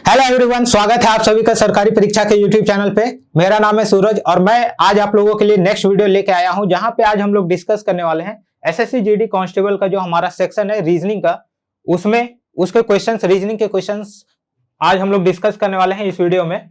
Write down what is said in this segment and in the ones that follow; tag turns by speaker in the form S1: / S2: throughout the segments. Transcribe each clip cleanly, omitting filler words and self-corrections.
S1: Hello everyone, स्वागत है आप सभी का सरकारी परीक्षा के यूट्यूब चैनल पे। मेरा नाम है सूरज और मैं आज आप लोगों के लिए नेक्स्ट वीडियो लेके आया हूं, जहां पे आज हम लोग डिस्कस करने वाले हैं एसएससी जीडी कांस्टेबल का जो हमारा सेक्शन है रीजनिंग का, उसमें उसके क्वेश्चंस, रीजनिंग के क्वेश्चंस आज हम लोग डिस्कस करने वाले हैं इस वीडियो में।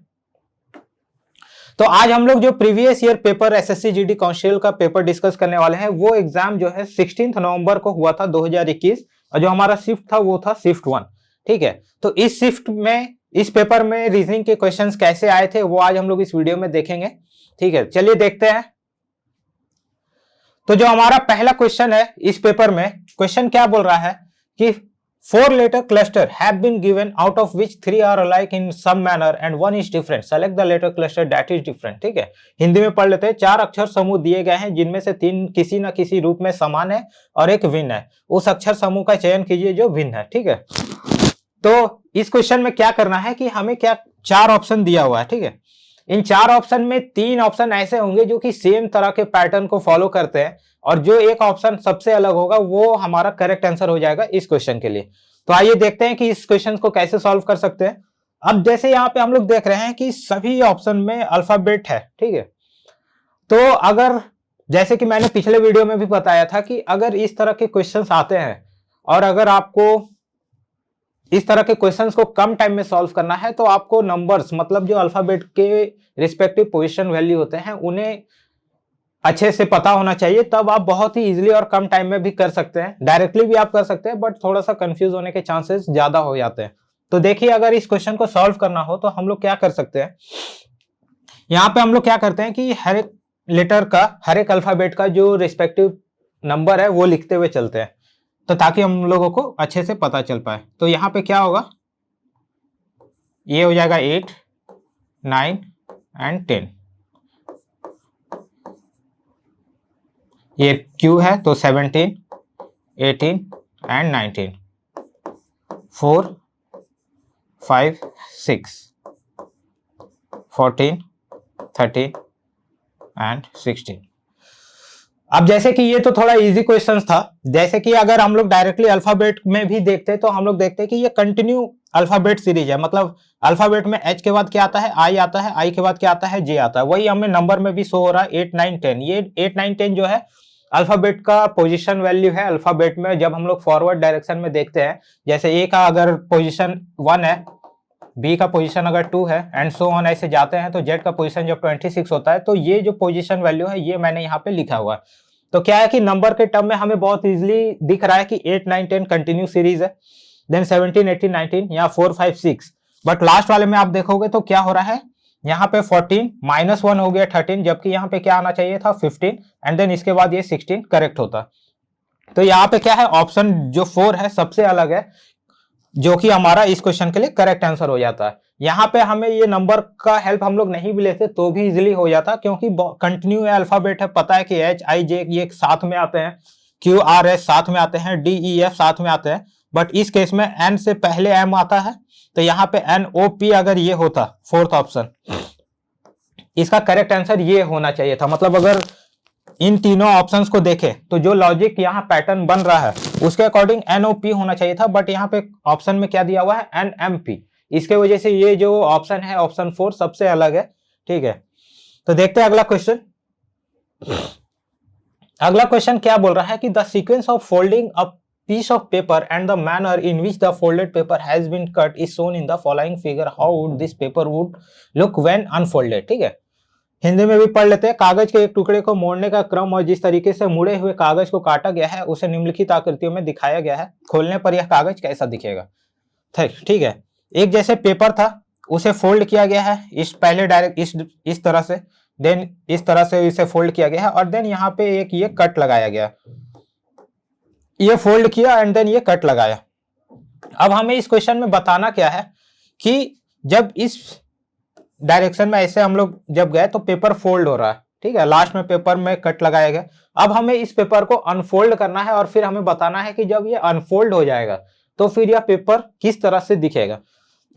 S1: तो आज हम लोग जो previous year paper SSC GD constable का पेपर डिस्कस करने वाले हैं, वो एग्जाम जो है 16 नवंबर को हुआ था 2021 और जो हमारा शिफ्ट था वो था शिफ्ट 1। ठीक है, तो इस शिफ्ट में, इस पेपर में रीजनिंग के क्वेश्चंस कैसे आए थे वो आज हम लोग इस वीडियो में देखेंगे। ठीक है, चलिए देखते हैं। तो जो हमारा पहला क्वेश्चन है इस पेपर में, क्वेश्चन क्या बोल रहा है कि 4 letter cluster have been given out of which 3 are alike in some manner and 1 is different. Select the letter cluster that is different. ठीक है, हिंदी में पढ़ लेते हैं। 4 अक्षर समूह दिए गए हैं जिनमें से 3 किसी न किसी रूप में समान है और एक भिन्न है। उस अक्षर समूह का चयन कीजिए जो भिन्न है। ठीक है, तो इस क्वेश्चन में क्या करना है कि हमें क्या 4 ऑप्शन दिया हुआ है। ठीक है, इन 4 ऑप्शन में 3 ऑप्शन ऐसे होंगे जो कि सेम तरह के पैटर्न को फॉलो करते हैं और जो एक ऑप्शन सबसे अलग होगा वो हमारा करेक्ट आंसर हो जाएगा इस क्वेश्चन के लिए। तो आइए देखते हैं कि इस क्वेश्चन को कैसे सॉल्व कर सकते हैं। अब जैसे यहाँ पे हम लोग देख रहे हैं कि सभी ऑप्शन में अल्फाबेट है। ठीक है, तो अगर, जैसे कि मैंने पिछले वीडियो में भी बताया था कि अगर इस तरह के क्वेश्चंस आते हैं और अगर आपको इस तरह के क्वेश्चंस को कम टाइम में सॉल्व करना है तो आपको नंबर्स, मतलब जो अल्फाबेट के रिस्पेक्टिव पोजीशन वैल्यू होते हैं उन्हें अच्छे से पता होना चाहिए, तब आप बहुत ही इजीली और कम टाइम में भी कर सकते हैं। डायरेक्टली भी आप कर सकते हैं बट थोड़ा सा कंफ्यूज होने के चांसेस ज्यादा हो जाते हैं। तो देखिए, अगर इस क्वेश्चन को सॉल्व करना हो तो हम लोग क्या कर सकते हैं। यहाँ पे हम लोग क्या करते हैं कि हर एक लेटर का, हर एक अल्फाबेट का जो रिस्पेक्टिव नंबर है वो लिखते हुए चलते हैं, तो ताकि हम लोगों को अच्छे से पता चल पाए। तो यहाँ पे क्या होगा, ये हो जाएगा 8, 9 एंड 10। ये Q है तो 17, 18 एंड 19, 4, 5, 6, 14, 13 एंड 16। अब जैसे कि ये तो थोड़ा इजी क्वेश्चंस था, जैसे कि अगर हम लोग डायरेक्टली अल्फाबेट में भी देखते हैं तो हम लोग देखते हैं कि ये कंटिन्यू अल्फाबेट सीरीज है। मतलब अल्फाबेट में H के बाद क्या आता है, I आता है, I के बाद क्या आता है, J आता है। वही हमें नंबर में भी शो हो रहा है 8, 9, 10। ये 8, 9, 10 जो है अल्फाबेट का पोजीशन वैल्यू है। अल्फाबेट में जब हम लोग फॉरवर्ड डायरेक्शन में देखते हैं, जैसे A का अगर पोजीशन 1 है, B का पोजीशन अगर 2 है एंड सो ऑन ऐसे जाते हैं, तो Z का पोजीशन जब 26 होता है तो ये जो पोजीशन वैल्यू है ये मैंने यहाँ पे लिखा हुआ है। तो क्या है कि नंबर के टर्म में हमें बहुत इजीली दिख रहा है कि 8, 9, 10 कंटिन्यू सीरीज है, देन 17, 18, 19 या 4, 5, 6। बट लास्ट वाले में आप देखोगे तो क्या हो रहा है, यहाँ पे 14 -1 हो गया 13, जबकि यहाँ पे क्या आना चाहिए था 15 एंड देन इसके बाद ये 16 करेक्ट होता। तो यहाँ पे क्या है, ऑप्शन जो 4 है सबसे अलग है, जो कि हमारा इस क्वेश्चन के लिए करेक्ट आंसर हो जाता है। यहाँ पे हमें ये नंबर का हेल्प हम लोग नहीं भी लेते तो भी इजीली हो जाता, क्योंकि कंटिन्यू अल्फाबेट है। पता है कि H, I, J ये साथ में आते हैं, Q, R, S साथ में आते हैं, D, E, F साथ में आते हैं। बट इस केस में N से पहले M आता है, तो यहाँ पे N, O, P अगर ये होता फोर्थ ऑप्शन, इसका करेक्ट आंसर ये होना चाहिए था। मतलब अगर इन तीनों ऑप्शंस को देखें तो जो लॉजिक यहाँ पैटर्न बन रहा है उसके अकॉर्डिंग NOP होना चाहिए था, बट यहाँ पे ऑप्शन में क्या दिया हुआ है, NMP। इसके वजह से ये जो ऑप्शन है, ऑप्शन 4 सबसे अलग है। ठीक है, तो देखते हैं अगला क्वेश्चन। अगला क्वेश्चन क्या बोल रहा है कि the sequence of folding a piece of paper and the manner in which the folded paper has been cut is shown in the following figure. How would this paper would look when unfolded? ठीक है, हिंदी में भी पढ़ लेते हैं। कागज के एक टुकड़े को मोड़ने का क्रम और जिस तरीके से मुड़े हुए कागज को काटा गया है उसे निम्नलिखित आकृतियों में दिखाया गया है। खोलने पर यह कागज कैसा दिखेगा। ठीक है, एक जैसे पेपर था उसे फोल्ड किया गया है, इस पहले डायरेक्ट इस तरह से, देन इस तरह से इसे फोल्ड किया गया है और देन यहाँ पे एक ये कट लगाया गया, ये फोल्ड किया एंड देन ये कट लगाया। अब हमें इस क्वेश्चन में बताना क्या है कि जब इस डायरेक्शन में ऐसे हम लोग जब गए तो पेपर फोल्ड हो रहा है। ठीक है, लास्ट में पेपर में कट लगाया गया। अब हमें इस पेपर को अनफोल्ड करना है और फिर हमें बताना है कि जब ये अनफोल्ड हो जाएगा तो फिर यह पेपर किस तरह से दिखेगा।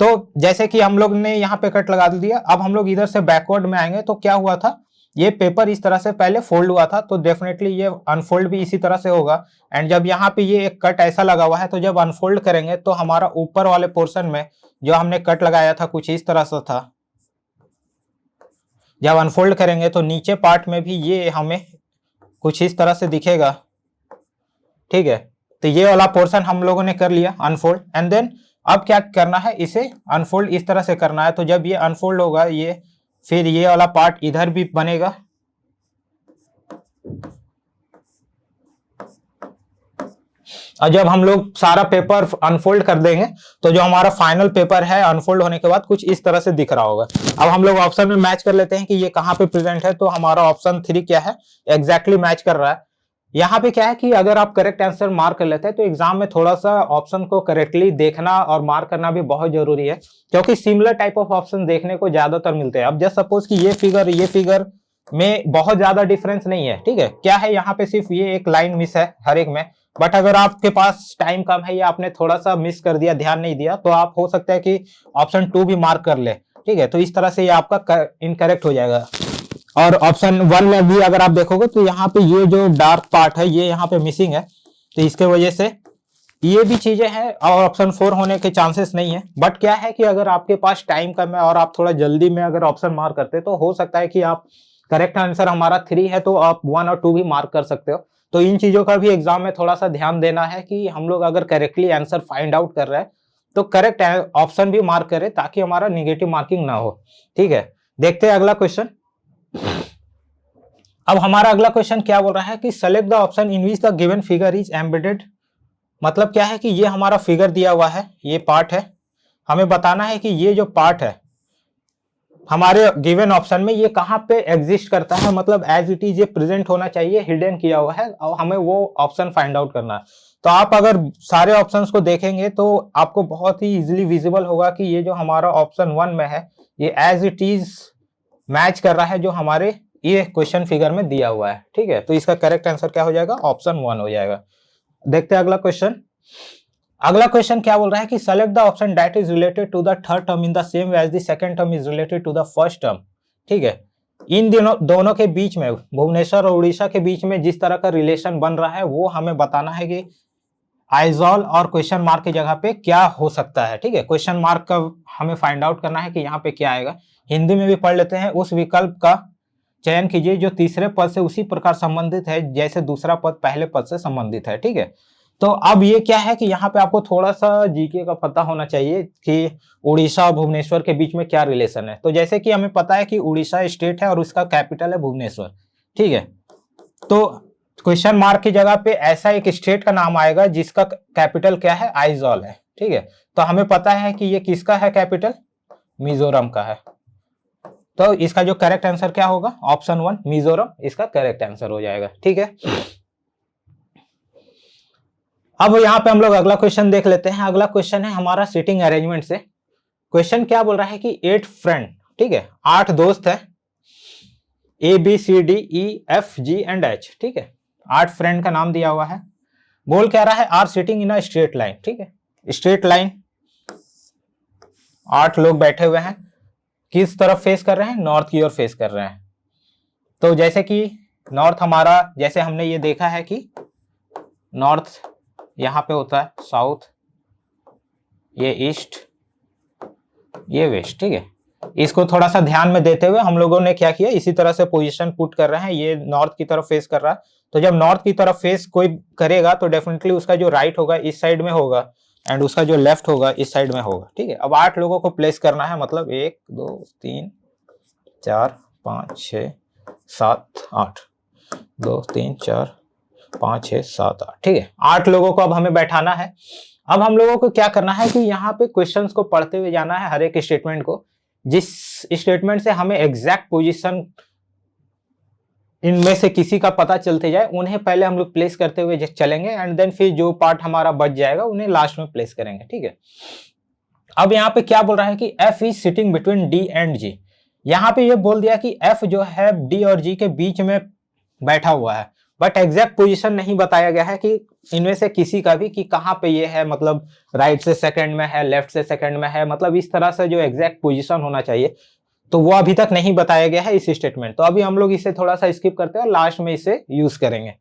S1: तो जैसे कि हम लोग ने यहाँ पे कट लगा दिया, अब हम लोग इधर से बैकवर्ड में आएंगे तो क्या हुआ था ये पेपर इस तरह से पहले फोल्ड हुआ था, तो डेफिनेटली ये अनफोल्ड भी इसी तरह से होगा। एंड जब यहाँ पे ये एक कट ऐसा लगा हुआ है, तो जब अनफोल्ड करेंगे तो हमारा ऊपर वाले पोर्शन में जो हमने कट लगाया था कुछ इस तरह से था। जब अनफोल्ड करेंगे तो नीचे पार्ट में भी ये हमें कुछ इस तरह से दिखेगा, ठीक है। तो ये वाला पोर्शन हम लोगों ने कर लिया अनफोल्ड, एंड देन अब क्या करना है, इसे अनफोल्ड इस तरह से करना है। तो जब ये अनफोल्ड होगा, ये फिर ये वाला पार्ट इधर भी बनेगा, और जब हम लोग सारा पेपर अनफोल्ड कर देंगे तो जो हमारा फाइनल पेपर है अनफोल्ड होने के बाद कुछ इस तरह से दिख रहा होगा। अब हम लोग ऑप्शन में मैच कर लेते हैं कि ये कहाँ पे प्रेजेंट है। तो हमारा ऑप्शन 3 क्या है, एग्जैक्टली मैच कर रहा है। यहाँ पे क्या है कि अगर आप करेक्ट आंसर मार्क कर लेते हैं तो एग्जाम में थोड़ा सा ऑप्शन को करेक्टली देखना और मार्क करना भी बहुत जरूरी है, क्योंकि सिमिलर टाइप ऑफ ऑप्शन देखने को ज्यादातर मिलते हैं। अब जस्ट सपोज कि ये फिगर में बहुत ज्यादा डिफरेंस नहीं है, ठीक है। क्या है, यहाँ पे सिर्फ ये एक लाइन मिस है हर एक में, बट अगर आपके पास टाइम कम है या आपने थोड़ा सा मिस कर दिया, ध्यान नहीं दिया, तो आप हो सकता है कि ऑप्शन 2 भी मार्क कर ले, ठीक है। तो इस तरह से ये आपका इनकरेक्ट हो जाएगा। और ऑप्शन 1 में भी अगर आप देखोगे तो यहाँ पे ये जो डार्क पार्ट है ये यहाँ पे मिसिंग है, तो इसके वजह से ये भी चीजें हैं, और ऑप्शन 4 होने के चांसेस नहीं है। बट क्या है कि अगर आपके पास टाइम कम है और आप थोड़ा जल्दी में अगर ऑप्शन मार्क करते तो हो सकता है कि आप, करेक्ट आंसर हमारा 3 है तो आप 1 और 2 भी मार्क कर सकते हो। तो इन चीजों का भी एग्जाम में थोड़ा सा ध्यान देना है कि हम लोग अगर करेक्टली आंसर फाइंड आउट कर रहे हैं तो करेक्ट ऑप्शन भी मार्क करें, ताकि हमारा निगेटिव मार्किंग ना हो, ठीक है। देखते हैं अगला क्वेश्चन। अब हमारा अगला क्वेश्चन क्या बोल रहा है कि select the option in which the given figure is embedded. मतलब क्या है कि ये हमारा फिगर दिया हुआ है, ये पार्ट है, हमें बताना है कि ये जो पार्ट है हमारे गिवन ऑप्शन में ये कहाँ पे एग्जिस्ट करता है, मतलब एज इट इज ये प्रेजेंट होना चाहिए, हिडन किया हुआ है, और हमें वो ऑप्शन फाइंड आउट करना है। तो आप अगर सारे ऑप्शंस को देखेंगे तो आपको बहुत ही इजीली विजिबल होगा कि ये जो हमारा ऑप्शन 1 में है ये एज इट इज मैच कर रहा है जो हमारे ये क्वेश्चन फिगर में दिया हुआ है, ठीक है। तो इसका करेक्ट आंसर क्या हो जाएगा, ऑप्शन 1 हो जाएगा। देखते हैं अगला क्वेश्चन। अगला क्वेश्चन क्या बोल रहा है कि select the option that is related to the third term in the same way as the second term is related to the first term, ठीक है। इन दोनों के बीच में, भुवनेश्वर और उड़ीसा के बीच में जिस तरह का रिलेशन बन रहा है वो हमें बताना है कि आइजॉल और क्वेश्चन मार्क की जगह पे क्या हो सकता है, ठीक है। क्वेश्चन मार्क का हमें फाइंड आउट करना है कि यहाँ पे क्या आएगा। हिंदी में भी पढ़ लेते हैं। उस विकल्प का चयन कीजिए जो तीसरे पद से उसी प्रकार संबंधित है जैसे दूसरा पद पहले पद से संबंधित है, ठीक है। तो अब ये क्या है कि यहाँ पे आपको थोड़ा सा जीके का पता होना चाहिए कि उड़ीसा और भुवनेश्वर के बीच में क्या रिलेशन है। तो जैसे कि हमें पता है कि उड़ीसा स्टेट है और उसका कैपिटल है भुवनेश्वर, ठीक है। तो क्वेश्चन मार्क की जगह पे ऐसा एक स्टेट का नाम आएगा जिसका कैपिटल क्या है, आइजॉल है, ठीक है। तो हमें पता है कि ये किसका है कैपिटल, मिजोरम का है। तो इसका जो करेक्ट आंसर क्या होगा, ऑप्शन 1 मिजोरम इसका करेक्ट आंसर हो जाएगा, ठीक है। अब यहाँ पे हम लोग अगला क्वेश्चन देख लेते हैं। अगला क्वेश्चन है हमारा सीटिंग अरेंजमेंट से। क्वेश्चन क्या बोल रहा है कि 8 फ्रेंड, ठीक है, 8 दोस्त है, ABCDEFG एंड H, ठीक है। 8 फ्रेंड का नाम दिया हुआ है। बोल क्या रहा है, are sitting in a straight line, ठीक है। स्ट्रेट लाइन 8 लोग बैठे हुए हैं, किस तरफ फेस कर रहे हैं, नॉर्थ की ओर फेस कर रहे हैं। तो जैसे कि नॉर्थ हमारा, जैसे हमने ये देखा है कि नॉर्थ यहाँ पे होता है, साउथ, ये ईस्ट, ये वेस्ट, ठीक है। इसको थोड़ा सा ध्यान में देते हुए हम लोगों ने क्या किया, इसी तरह से पोजीशन पुट कर रहे हैं। ये नॉर्थ की तरफ फेस कर रहा है, तो जब नॉर्थ की तरफ फेस कोई करेगा तो डेफिनेटली उसका जो राइट होगा इस साइड में होगा एंड उसका जो लेफ्ट होगा इस साइड में होगा, ठीक है। अब 8 लोगों को प्लेस करना है, मतलब 1 2 3 4 5 6 7 8, 2 3 4 5 6 7 8, ठीक है। 8 लोगों को अब हमें बैठाना है। अब हम लोगों को क्या करना है कि यहाँ पे क्वेश्चंस को पढ़ते हुए जाना है, हर एक स्टेटमेंट को, जिस स्टेटमेंट से हमें एग्जैक्ट पोजीशन इनमें से किसी का पता चलते जाए उन्हें पहले हम लोग प्लेस करते हुए चलेंगे, एंड देन फिर जो पार्ट हमारा बच जाएगा उन्हें लास्ट में प्लेस करेंगे, ठीक है। अब यहाँ पे क्या बोल रहा है कि F is sitting between D and G। यहाँ पे ये बोल दिया कि F जो है D और G के बीच में बैठा हुआ है, बट एग्जैक्ट पोजीशन नहीं बताया गया है कि इनमें से किसी का भी कि कहाँ पे ये है, मतलब राइट से सेकंड में है, लेफ्ट से सेकंड में है, मतलब इस तरह से जो एग्जैक्ट पोजीशन होना चाहिए। तो वो अभी तक नहीं बताया गया है इस स्टेटमेंट। तो अभी हम लोग इसे थोड़ा सा स्किप करते हैं और लास्ट में इसे यूज करेंगे।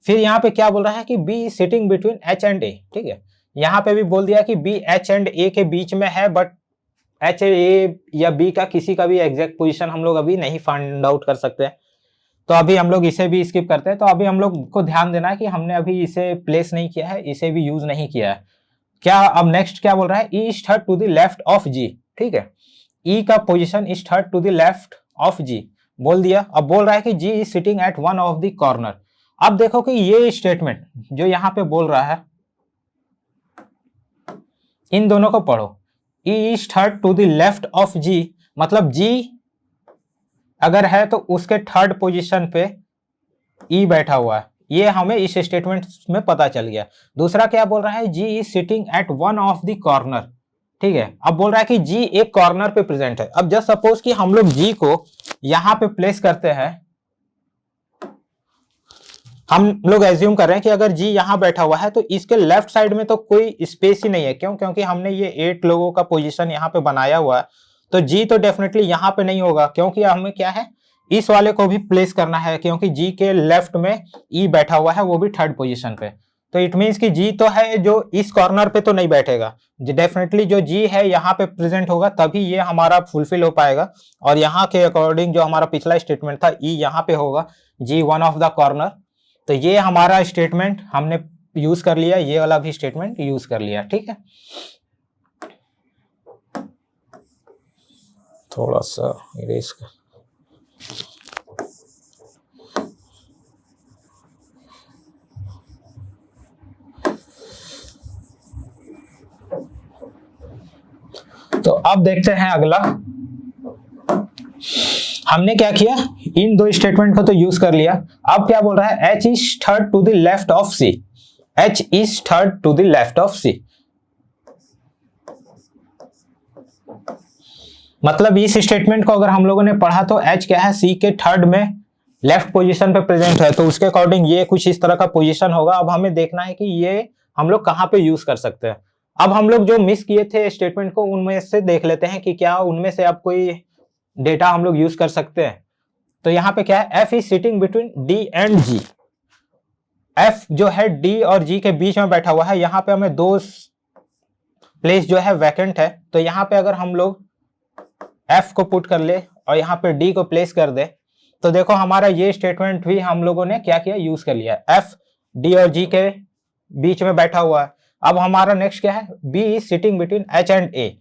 S1: फिर यहाँ पे क्या बोल रहा है कि B sitting between H and A. ठीक है, यहाँ पे भी बोल दिया कि बी एच एंड ए के बीच में है, बट एच ए या बी का किसी का भी एग्जैक्ट पोजीशन हम लोग अभी नहीं फाइंड आउट कर सकते। तो अभी हम लोग इसे भी स्किप करते हैं। तो अभी हम लोग को ध्यान देना है कि हमने अभी इसे प्लेस नहीं किया है, इसे भी यूज नहीं किया है। क्या अब नेक्स्ट क्या बोल रहा है, E is third to the left of G. ठीक है, ई का position is third to the left of G बोल दिया। अब बोल रहा है कि G is sitting at one of the corner. अब देखो कि ये स्टेटमेंट जो यहां पे बोल रहा है, इन दोनों को पढ़ो। E is third to the left of G, मतलब जी अगर है तो उसके थर्ड पोजीशन पे ई बैठा हुआ है, ये हमें इस स्टेटमेंट में पता चल गया। दूसरा क्या बोल रहा है, G is sitting at one of the corner. ठीक है, अब बोल रहा है कि जी एक कॉर्नर पे प्रेजेंट है। अब जस्ट सपोज कि हम लोग जी को यहां पे प्लेस करते हैं, हम लोग एज्यूम कर रहे हैं कि अगर जी यहां बैठा हुआ है तो इसके लेफ्ट साइड में तो कोई स्पेस ही नहीं है। क्यों? क्योंकि हमने ये 8 लोगों का पोजीशन यहां पे बनाया हुआ है, तो जी तो डेफिनेटली यहां पे नहीं होगा, क्योंकि हमें क्या है, इस वाले को भी प्लेस करना है, क्योंकि जी के लेफ्ट में ई बैठा हुआ है, वो भी थर्ड पोजीशन पे। तो इट मीन्स कि जी तो है, जो इस कॉर्नर पे तो नहीं बैठेगा। डेफिनेटली जो जी है यहाँ पे प्रेजेंट होगा, तभी ये हमारा फुलफिल हो पाएगा। और यहाँ के अकॉर्डिंग जो हमारा पिछला स्टेटमेंट था, ई यहाँ पे होगा, जी वन ऑफ द कॉर्नर। तो ये हमारा स्टेटमेंट हमने यूज कर लिया, ये वाला भी स्टेटमेंट यूज कर लिया। ठीक है, थोड़ा सा इरेज कर। तो अब देखते हैं अगला। हमने क्या किया, इन दो स्टेटमेंट को तो यूज कर लिया। अब क्या बोल रहा है, H is third to the left of C। H is third to the left of C, मतलब इस स्टेटमेंट को अगर हम लोगों ने पढ़ा तो H क्या है, C के थर्ड में लेफ्ट पोजीशन पे प्रेजेंट है, तो उसके अकॉर्डिंग ये कुछ इस तरह का पोजीशन होगा। अब हमें देखना है कि ये हम लोग कहाँ पे यूज कर सकते हैं। अब हम लोग जो मिस किए थे स्टेटमेंट को, उनमें से देख लेते हैं कि क्या उनमें से अब कोई डेटा हम लोग यूज कर सकते हैं। तो यहाँ पे क्या है, F is sitting between D and G। F जो है D और G के बीच में बैठा हुआ है। यहाँ पे हमें दो प्लेस जो है वैकेंट है, तो यहाँ पे अगर हम लोग F को पुट कर ले और यहाँ पे D को प्लेस कर दे, तो देखो हमारा ये स्टेटमेंट भी हम लोगों ने क्या किया, यूज कर लिया। F D और G के बीच में बैठा हुआ है। अब हमारा नेक्स्ट क्या है, B is sitting between H and A।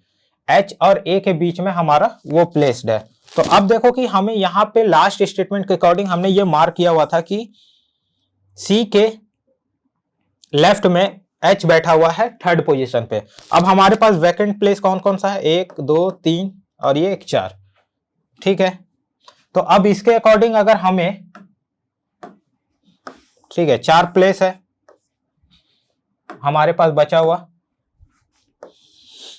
S1: H और A के बीच में हमारा वो प्लेस्ड है। तो अब देखो कि हमें यहाँ पे लास्ट स्टेटमेंट के अकॉर्डिंग हमने ये मार्क किया हुआ था कि C के लेफ्ट में H बैठा हुआ है थर्ड पोजीशन पे। अब हमारे पास वैकेंट प्लेस कौन कौन सा है, 1 2 3 और ये 4। ठीक है, तो अब इसके अकॉर्डिंग अगर हमें, ठीक है, 4 प्लेस है हमारे पास बचा हुआ,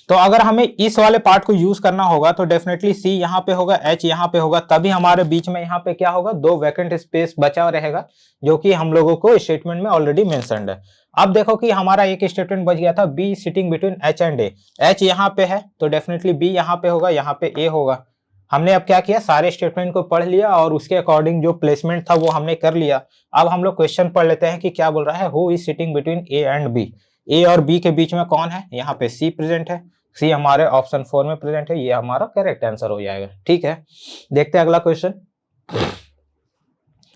S1: तो अगर हमें इस वाले पार्ट को यूज करना होगा तो डेफिनेटली C यहाँ पे होगा, H यहाँ पे होगा, तभी हमारे बीच में यहाँ पे क्या होगा, 2 वैकेंट स्पेस बचा रहेगा, जो कि हम लोगों को स्टेटमेंट में ऑलरेडी मेंशन्ड है। अब देखो कि हमारा एक स्टेटमेंट बच गया था, B sitting between H and A। H यहाँ पे है तो डेफिनेटली B यहाँ पे होगा, यहाँ पे A होगा। हमने अब क्या किया, सारे स्टेटमेंट को पढ़ लिया और उसके अकॉर्डिंग जो प्लेसमेंट था वो हमने कर लिया। अब हम लोग क्वेश्चन पढ़ लेते हैं कि क्या बोल रहा है, who is sitting between A and B। A और B के बीच में कौन है, यहाँ पे C प्रेजेंट है। C हमारे ऑप्शन 4 में प्रेजेंट है, ये हमारा करेक्ट आंसर हो जाएगा। ठीक है, देखते हैं अगला क्वेश्चन।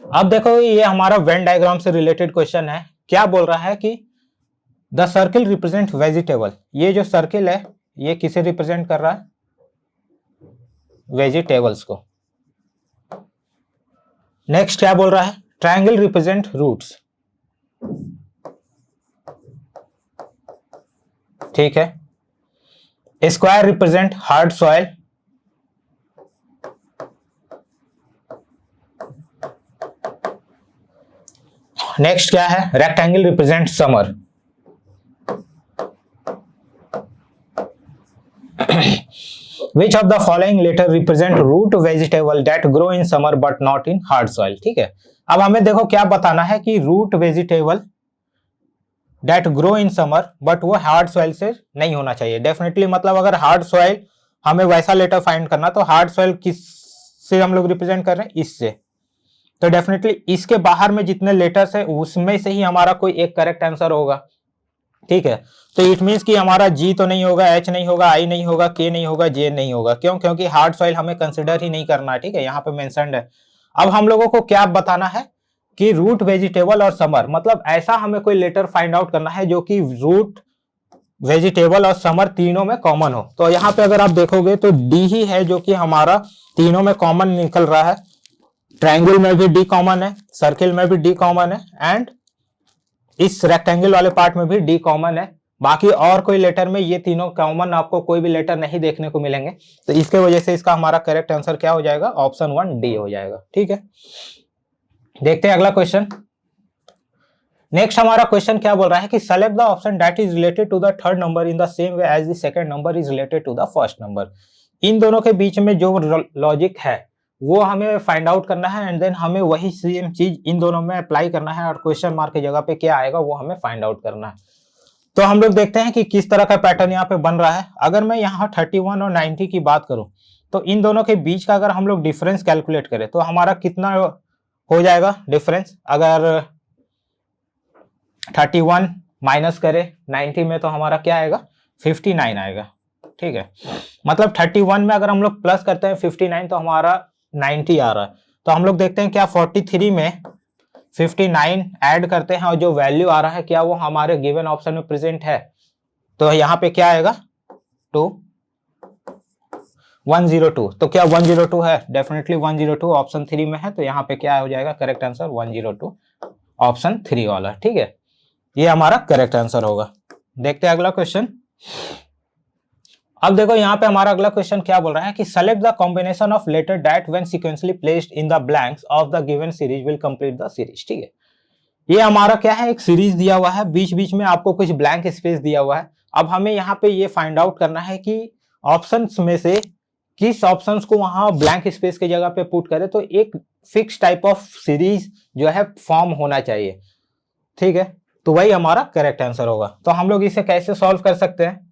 S1: अब देखो ये हमारा वेन डायग्राम से रिलेटेड क्वेश्चन है। क्या बोल रहा है कि द सर्किल रिप्रेजेंट वेजिटेबल। ये जो सर्किल है ये किसे रिप्रेजेंट कर रहा है, वेजिटेबल्स को। नेक्स्ट क्या बोल रहा है, ट्रायंगल रिप्रेजेंट रूट्स। ठीक है, square represent hard soil. Next क्या है, rectangle represent summer. Which of the following letter represent root vegetable that grow in summer but not in hard soil। ठीक है, अब हमें देखो क्या बताना है कि root vegetable that grow in summer but वो हार्ड सॉइल से नहीं होना चाहिए। डेफिनेटली मतलब अगर हार्ड सॉइल हमें वैसा लेटर फाइंड करना, तो हार्ड सॉइल किस से हम लोग रिप्रेजेंट कर रहे हैं, इससे। तो डेफिनेटली इसके बाहर में जितने लेटर्स है उसमें से ही हमारा कोई एक करेक्ट आंसर होगा, ठीक है। तो इट मींस कि हमारा जी तो नहीं होगा, एच नहीं होगा, आई नहीं होगा, के नहीं होगा, जे नहीं होगा। क्यों? क्योंकि हार्ड सॉइल हमें कंसिडर ही नहीं करना है, ठीक है, यहाँ पे मेंशन्ड है। अब हम लोगों को क्या बताना है कि रूट, वेजिटेबल और समर, मतलब ऐसा हमें कोई लेटर फाइंड आउट करना है जो कि रूट, वेजिटेबल और समर तीनों में कॉमन हो। तो यहाँ पे अगर आप देखोगे तो डी ही है जो कि हमारा तीनों में कॉमन निकल रहा है। ट्रायंगल में भी डी कॉमन है, सर्किल में भी डी कॉमन है, एंड इस रेक्टेंगल वाले पार्ट में भी डी कॉमन है। बाकी और कोई लेटर में ये तीनों कॉमन आपको कोई भी लेटर नहीं देखने को मिलेंगे। तो इसके वजह से इसका हमारा करेक्ट आंसर क्या हो जाएगा, ऑप्शन 1 डी हो जाएगा, ठीक है। देखते हैं अगला क्वेश्चन। नेक्स्ट हमारा क्वेश्चन क्या बोल रहा है कि select the option that is related to the third number in the same way as the second number is related to the first number. इन दोनों के बीच में जो लॉजिक है वो हमें फाइंड आउट करना है, एंड देन हमें वही सेम चीज इन दोनों में अप्लाई करना है, और क्वेश्चन मार्क की जगह पे क्या आएगा वो हमें फाइंड आउट करना है। तो हम लोग देखते हैं कि किस तरह का पैटर्न यहाँ पे बन रहा है। अगर मैं यहाँ 31 और 90 की बात करूं तो इन दोनों के बीच का अगर हम लोग डिफरेंस कैलकुलेट करें तो हमारा कितना हो जाएगा डिफरेंस। अगर 31 माइनस करें 90 में तो हमारा क्या आएगा, 59 आएगा, ठीक है। मतलब 31 में अगर हम लोग प्लस करते हैं 59 तो हमारा 90 आ रहा है। तो हम लोग देखते हैं क्या 43 में 59 ऐड करते हैं और जो वैल्यू आ रहा है क्या वो हमारे गिवन ऑप्शन में प्रेजेंट है। तो यहाँ पे क्या आएगा 102। तो क्या 102 है, डेफिनेटली 102 ऑप्शन 3 में है। तो यहाँ पे क्या हो जाएगा करेक्ट आंसर 102 ऑप्शन 3 वाला, ठीक है, ये हमारा करेक्ट आंसर होगा। देखते हैं अगला क्वेश्चन। अब देखो यहाँ पे हमारा अगला क्वेश्चन क्या बोल रहा है कि select the combination of letter that when sequentially placed in the blanks of the given series will complete the series, ठीक है। ये हमारा क्या है, एक सीरीज दिया हुआ है, बीच बीच में आपको कुछ ब्लैंक स्पेस दिया हुआ है। अब हमें यहाँ पे ये फाइंड आउट करना है कि ऑप्शंस में से किस ऑप्शंस को वहां ब्लैंक स्पेस की जगह पे पुट करें तो एक फिक्स टाइप ऑफ सीरीज जो है फॉर्म होना चाहिए, ठीक है। तो वही हमारा करेक्ट आंसर होगा। तो हम लोग इसे कैसे सॉल्व कर सकते हैं।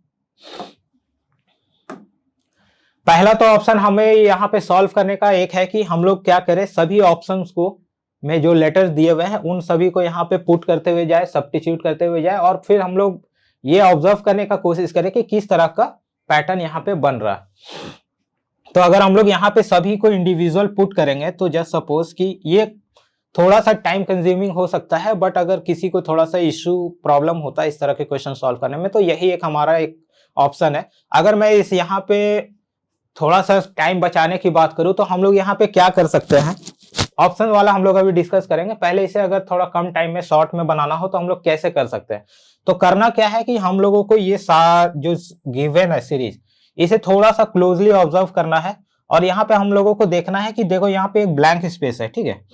S1: पहला तो ऑप्शन हमें यहाँ पे सॉल्व करने का एक है कि हम लोग क्या करें, सभी ऑप्शंस को में जो लेटर्स दिए हुए हैं उन सभी को यहाँ पे पुट करते हुए जाए, सब्स्टिट्यूट करते हुए जाए, और फिर हम लोग ये ऑब्जर्व करने का कोशिश करें कि किस तरह का पैटर्न यहाँ पे बन रहा है। तो अगर हम लोग यहाँ पे सभी को इंडिविजुअल पुट करेंगे तो जस्ट सपोज कि ये थोड़ा सा टाइम कंज्यूमिंग हो सकता है, बट अगर किसी को थोड़ा सा इश्यू प्रॉब्लम होता है इस तरह के क्वेश्चन सॉल्व करने में तो यही एक हमारा एक ऑप्शन है। अगर मैं इस यहाँ पे थोड़ा सा टाइम बचाने की बात करूं तो हम लोग यहाँ पे क्या कर सकते हैं, ऑप्शन वाला हम लोग अभी डिस्कस करेंगे। पहले इसे अगर थोड़ा कम टाइम में शॉर्ट में बनाना हो तो हम लोग कैसे कर सकते हैं। तो करना क्या है कि हम लोगों को ये जो गिवन है सीरीज इसे थोड़ा सा क्लोजली ऑब्जर्व करना है, और यहाँ पे हम लोगों को देखना है कि देखो यहाँ पे एक ब्लैंक स्पेस है, ठीक है।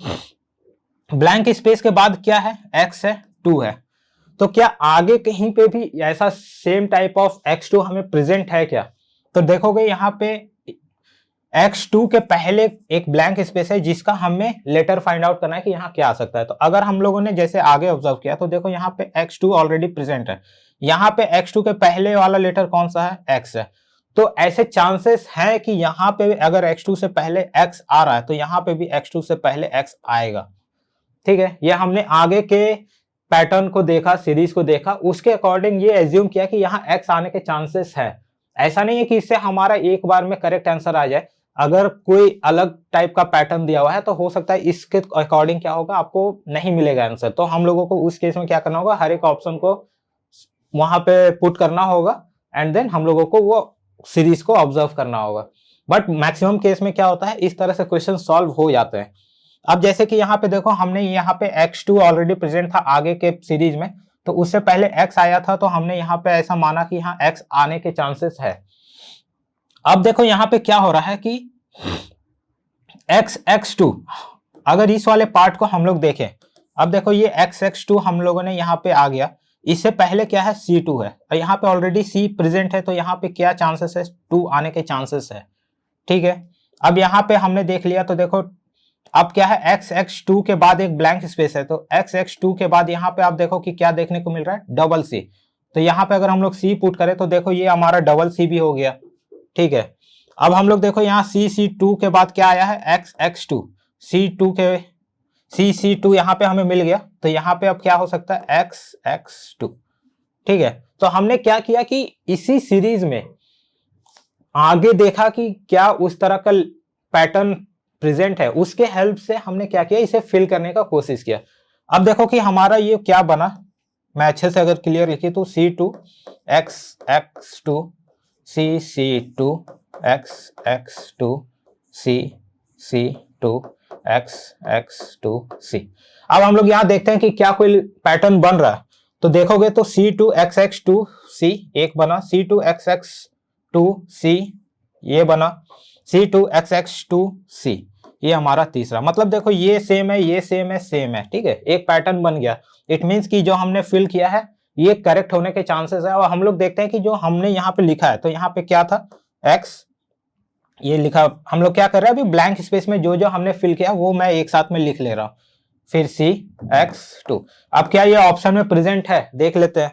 S1: ब्लैंक स्पेस के बाद क्या है, x है, 2 है। तो क्या आगे कहीं पे भी ऐसा सेम टाइप ऑफ x2 हमें प्रेजेंट है क्या। तो देखोगे यहाँ पे x2 के पहले एक ब्लैंक स्पेस है जिसका हमें लेटर फाइंड आउट करना है कि यहाँ क्या आ सकता है। तो अगर हम लोगों ने जैसे आगे ऑब्जर्व किया तो देखो यहाँ पे x2 ऑलरेडी प्रेजेंट है, यहाँ पे x2 के पहले वाला लेटर कौन सा है, x है। तो ऐसे चांसेस हैं कि यहाँ पे अगर x2 से पहले x आ रहा है तो यहाँ पे भी x2 से पहले x आएगा, ठीक है। ये हमने आगे के पैटर्न को देखा, सीरीज को देखा, उसके अकॉर्डिंग ये एज्यूम किया कि यहाँ x आने के चांसेस है। ऐसा नहीं है कि इससे हमारा एक बार में करेक्ट आंसर आ जाए। अगर कोई अलग टाइप का पैटर्न दिया हुआ है तो हो सकता है इसके अकॉर्डिंग क्या होगा, आपको नहीं मिलेगा आंसर। तो हम लोगों को उस केस में क्या करना होगा, हर एक ऑप्शन को वहां पे पुट करना होगा, एंड देन हम लोगों को वो सीरीज को ऑब्जर्व करना होगा। बट मैक्सिमम केस में क्या होता है, इस तरह से क्वेश्चन सॉल्व हो जाते हैं। अब जैसे कि यहाँ पे देखो हमने यहाँ पे x2 ऑलरेडी प्रेजेंट था आगे के सीरीज में, तो उससे पहले x आया था, तो हमने यहाँ पे ऐसा माना कि यहाँ x आने के चांसेस है। अब देखो यहाँ पे क्या हो रहा है कि x2 अगर इस वाले पार्ट को हम लोग देखें, अब देखो ये x2 हम लोगों ने यहाँ पे आ गया, इससे पहले क्या है c2 है, और यहाँ पे ऑलरेडी c प्रेजेंट है, तो यहाँ पे क्या चांसेस है, 2 आने के चांसेस है, ठीक है। अब यहाँ पे हमने देख लिया, तो देखो अब क्या है, x2 के बाद एक ब्लैंक स्पेस है, तो x2 के बाद यहाँ पे आप देखो कि क्या देखने को मिल रहा है, डबल c। तो यहाँ पे अगर हम लोग c पुट करें तो देखो ये हमारा डबल c भी हो गया, ठीक है। अब हम लोग देखो यहाँ C2 के बाद क्या आया है, X2, C2 के C2 यहाँ पे हमें मिल गया, तो यहाँ पे अब क्या हो सकता है, X2, ठीक है। तो हमने क्या किया कि इसी सीरीज में आगे देखा कि क्या उस तरह का पैटर्न प्रेजेंट है, उसके हेल्प से हमने क्या किया, इसे फिल करने का कोशिश किया। अब देखो कि हमारा ये क्या बना, मैं अच्छे से अगर क्लियर लिखी तो C2 X2 C2 X2 C2 X2 C। अब हम लोग यहाँ देखते हैं कि क्या कोई पैटर्न बन रहा है, तो देखोगे तो C2 XX2 C एक बना, C2 XX2 C ये बना, C2 XX2 C ये हमारा तीसरा। मतलब देखो ये सेम है, ये सेम है, सेम है, ठीक है, एक पैटर्न बन गया। इट मीन्स कि जो हमने फिल किया है ये करेक्ट होने के चांसेस है। और हम लोग देखते हैं कि जो हमने यहाँ पे लिखा है, तो यहाँ पे क्या था, X ये लिखा, हम लोग क्या कर रहे हैं अभी ब्लैंक स्पेस में जो जो हमने फिल किया वो मैं एक साथ में लिख ले रहा हूँ, फिर CX2। अब क्या ये ऑप्शन में प्रेजेंट है, देख लेते हैं,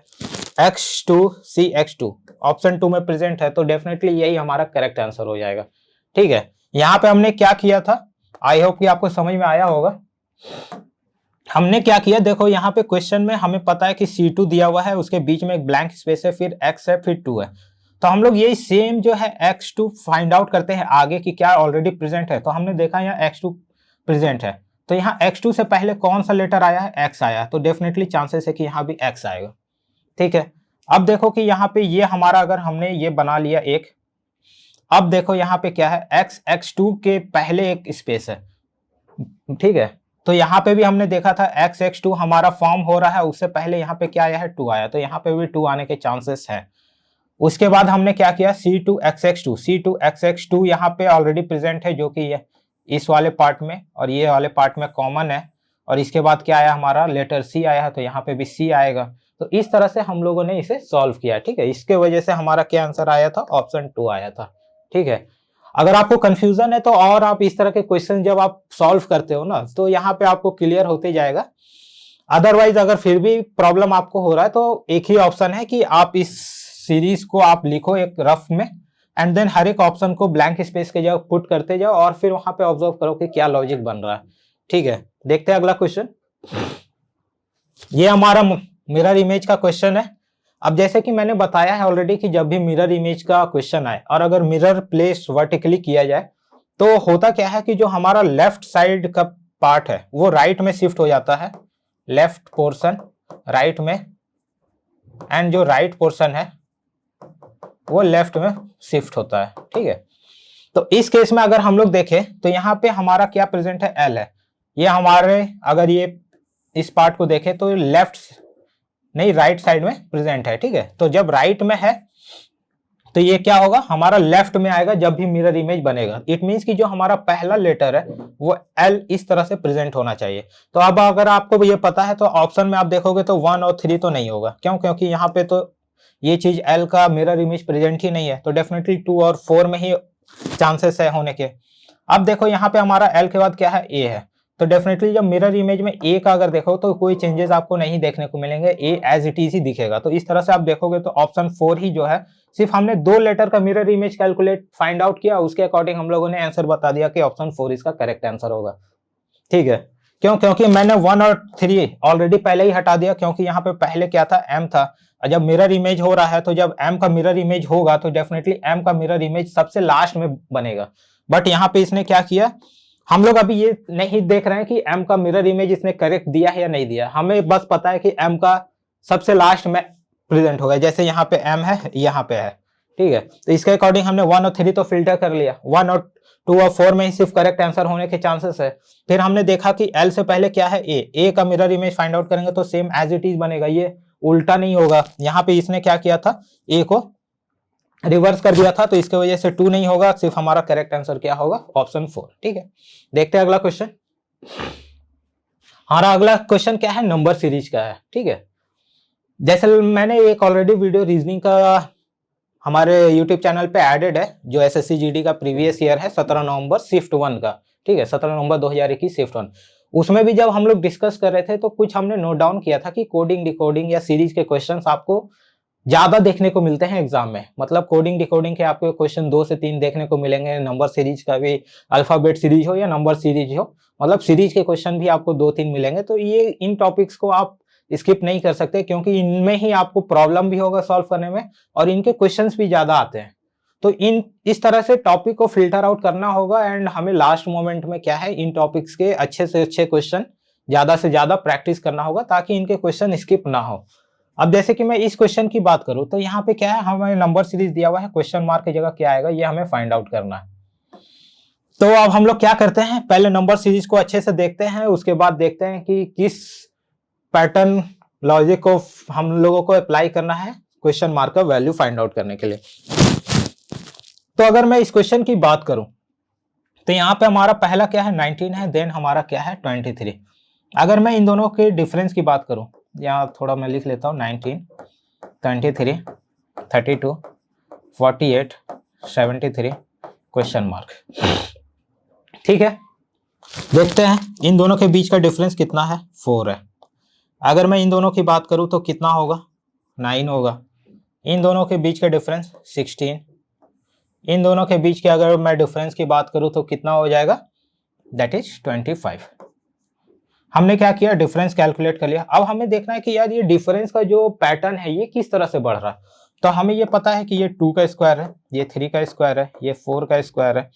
S1: X2 CX2 ऑप्शन 2 में प्रेजेंट है, तो डेफिनेटली यही हमारा करेक्ट आंसर हो जाएगा, ठीक है। यहाँ पे हमने क्या किया था, आई होप कि आपको समझ में आया होगा। हमने क्या किया, देखो यहाँ पे क्वेश्चन में हमें पता है कि C2 दिया हुआ है, उसके बीच में एक ब्लैंक स्पेस है, फिर X है, फिर 2 है, तो हम लोग यही सेम जो है X2 फाइंड आउट करते हैं आगे कि क्या ऑलरेडी प्रेजेंट है। तो हमने देखा यहाँ X2 प्रेजेंट है, तो यहाँ X2 से पहले कौन सा लेटर आया है, X आया, तो डेफिनेटली चांसेस है कि यहाँ भी X आएगा, ठीक है। अब देखो कि यहाँ पे ये हमारा अगर हमने ये बना लिया एक, अब देखो यहाँ पे क्या है, X2 के पहले एक स्पेस है, ठीक है, तो यहाँ पे भी हमने देखा था X2 हमारा फॉर्म हो रहा है, उससे पहले यहाँ पे क्या आया है, 2 आया, तो यहाँ पे भी 2 आने के चांसेस है। उसके बाद हमने क्या किया, C2 XX2 यहाँ पे ऑलरेडी प्रेजेंट है, जो कि ये इस वाले पार्ट में और ये वाले पार्ट में कॉमन है। और इसके बाद क्या आया, हमारा लेटर C आया है, तो यहाँ पे भी C आएगा। तो इस तरह से हम लोगों ने इसे सॉल्व किया, ठीक है। इसके वजह से हमारा क्या आंसर आया था, ऑप्शन 2 आया था, ठीक है। अगर आपको कंफ्यूजन है तो और आप इस तरह के क्वेश्चन जब आप सॉल्व करते हो ना, तो यहाँ पे आपको क्लियर होते जाएगा। अदरवाइज अगर फिर भी प्रॉब्लम आपको हो रहा है तो एक ही ऑप्शन है कि आप इस सीरीज को आप लिखो एक रफ में, एंड देन हर एक ऑप्शन को ब्लैंक स्पेस के जगह पुट करते जाओ और फिर वहां पे ऑब्जर्व करो कि क्या लॉजिक बन रहा है, ठीक है। देखते हैं अगला क्वेश्चन। ये हमारा मिरर इमेज का क्वेश्चन है। अब जैसे कि मैंने बताया है ऑलरेडी कि जब भी मिरर इमेज का क्वेश्चन आए और अगर मिरर प्लेस वर्टिकली किया जाए तो होता क्या है कि जो हमारा लेफ्ट साइड का पार्ट है वो राइट में शिफ्ट हो जाता है, लेफ्ट पोर्शन राइट में, एंड जो राइट पोर्शन है वो लेफ्ट में शिफ्ट होता है, ठीक है। तो इस केस में अगर हम लोग देखें तो यहाँ पे हमारा क्या प्रेजेंट है, L है, ये हमारे अगर ये इस पार्ट को देखें तो लेफ्ट नहीं राइट साइड में प्रेजेंट है, ठीक है। तो जब राइट में है तो ये क्या होगा, हमारा लेफ्ट में आएगा जब भी मिरर इमेज बनेगा। इट मींस कि जो हमारा पहला लेटर है वो L इस तरह से प्रेजेंट होना चाहिए। तो अब अगर आपको ये पता है तो ऑप्शन में आप देखोगे तो 1 और 3 तो नहीं होगा, क्यों, क्योंकि यहाँ पे तो ये चीज L का मिरर इमेज प्रेजेंट ही नहीं है, तो डेफिनेटली 2 और 4 में ही चांसेस है होने के। अब देखो यहाँ पे हमारा L के बाद क्या है, A है, तो डेफिनेटली जब मिरर इमेज में A का अगर देखो तो कोई चेंजेस आपको नहीं देखने को मिलेंगे, A एज इट इज ही दिखेगा। तो इस तरह से आप देखोगे तो ऑप्शन 4 ही जो है, सिर्फ हमने 2 लेटर का mirror image calculate find out किया, उसके अकॉर्डिंग हम लोगों ने आंसर बता दिया कि ऑप्शन 4 इसका करेक्ट आंसर होगा, ठीक है। क्यों, क्योंकि मैंने 1 और 3 ऑलरेडी पहले ही हटा दिया, क्योंकि यहाँ पे पहले क्या था, M था। जब मिरर इमेज हो रहा है तो जब M का मिरर इमेज होगा तो डेफिनेटली M का मिरर इमेज सबसे लास्ट में बनेगा। बट यहाँ पे इसने क्या किया, हम लोग अभी ये नहीं देख रहे हैं कि M का मिरर इमेज इसने करेक्ट दिया है या नहीं दिया, हमें बस पता है कि M का सबसे लास्ट में प्रेजेंट होगा। जैसे यहाँ पे M है, यहाँ पे है, ठीक है। तो इसके अकॉर्डिंग हमने 1 और 3 तो फिल्टर कर लिया, 1 और 2 और 4 में ही सिर्फ करेक्ट आंसर होने के चांसेस है। फिर हमने देखा कि L से पहले क्या है, A का मिरर इमेज फाइंड आउट करेंगे तो सेम एज इट इज बनेगा, ये उल्टा नहीं होगा। यहाँ पे इसने क्या किया था, A को रिवर्स कर दिया था, तो इसके वजह से 2 नहीं होगा, सिर्फ हमारा करेक्ट आंसर क्या होगा, ऑप्शन 4, ठीक है। देखते हैं अगला क्वेश्चन। हमारा अगला क्वेश्चन क्या है, नंबर सीरीज का है, ठीक है। जैसे मैंने एक ऑलरेडी वीडियो रीजनिंग का हमारे YouTube चैनल पे एडेड है, जो SSC GD का प्रीवियस ईयर है 17 नवंबर शिफ्ट 1 का, ठीक है, 17 नवंबर 2021 शिफ्ट 1। उसमें भी जब हम लोग डिस्कस कर रहे थे तो कुछ हमने नोट डाउन किया था कि कोडिंग डिकोडिंग या सीरीज के क्वेश्चंस आपको ज्यादा देखने को मिलते हैं एग्जाम में। मतलब कोडिंग डिकोडिंग के आपको क्वेश्चन 2 से 3 देखने को मिलेंगे, नंबर सीरीज का भी, अल्फाबेट सीरीज हो या नंबर सीरीज हो, मतलब सीरीज के क्वेश्चन भी आपको 2-3 मिलेंगे। तो ये इन टॉपिक्स को आप स्किप नहीं कर सकते, क्योंकि इनमें ही आपको प्रॉब्लम भी होगा सॉल्व करने में और इनके क्वेश्चंस भी ज्यादा आते हैं। तो इस तरह से टॉपिक को फिल्टर आउट करना होगा एंड हमें लास्ट मोमेंट में क्या है, इन टॉपिक्स के अच्छे से अच्छे क्वेश्चन ज्यादा से ज्यादा प्रैक्टिस करना होगा, ताकि इनके क्वेश्चन स्किप ना हो। अब जैसे कि मैं इस क्वेश्चन की बात करूं, तो यहाँ पे क्या है, हमें नंबर सीरीज दिया हुआ है, क्वेश्चन मार्क की जगह क्या आएगा ये हमें फाइंड आउट करना है। तो अब हम लोग क्या करते हैं, पहले नंबर सीरीज को अच्छे से देखते हैं, उसके बाद देखते हैं कि किस पैटर्न लॉजिक को हम लोगों को अप्लाई करना है क्वेश्चन मार्क का वैल्यू फाइंड आउट करने के लिए। तो अगर मैं इस क्वेश्चन की बात करूं, तो यहाँ पे हमारा पहला क्या है, 19 है, देन हमारा क्या है, 23। अगर मैं इन दोनों के डिफरेंस की बात करूं, यहाँ थोड़ा मैं लिख लेता हूँ, 19, 23, 32, 48, 73, क्वेश्चन मार्क। ठीक है, देखते हैं इन दोनों के बीच का डिफरेंस कितना है, 4 है। अगर मैं इन दोनों की बात करूं तो कितना होगा, 9 होगा। इन दोनों के बीच का डिफरेंस 16। इन दोनों के बीच के अगर मैं डिफरेंस की बात करूं तो कितना हो जाएगा, दैट इज 25। हमने क्या किया, डिफरेंस कैलकुलेट कर लिया। अब हमें देखना है कि यार ये डिफरेंस का जो पैटर्न है ये किस तरह से बढ़ रहा है। तो हमें ये पता है कि ये 2 का स्क्वायर है, ये 3 का स्क्वायर है, ये 4 का स्क्वायर है,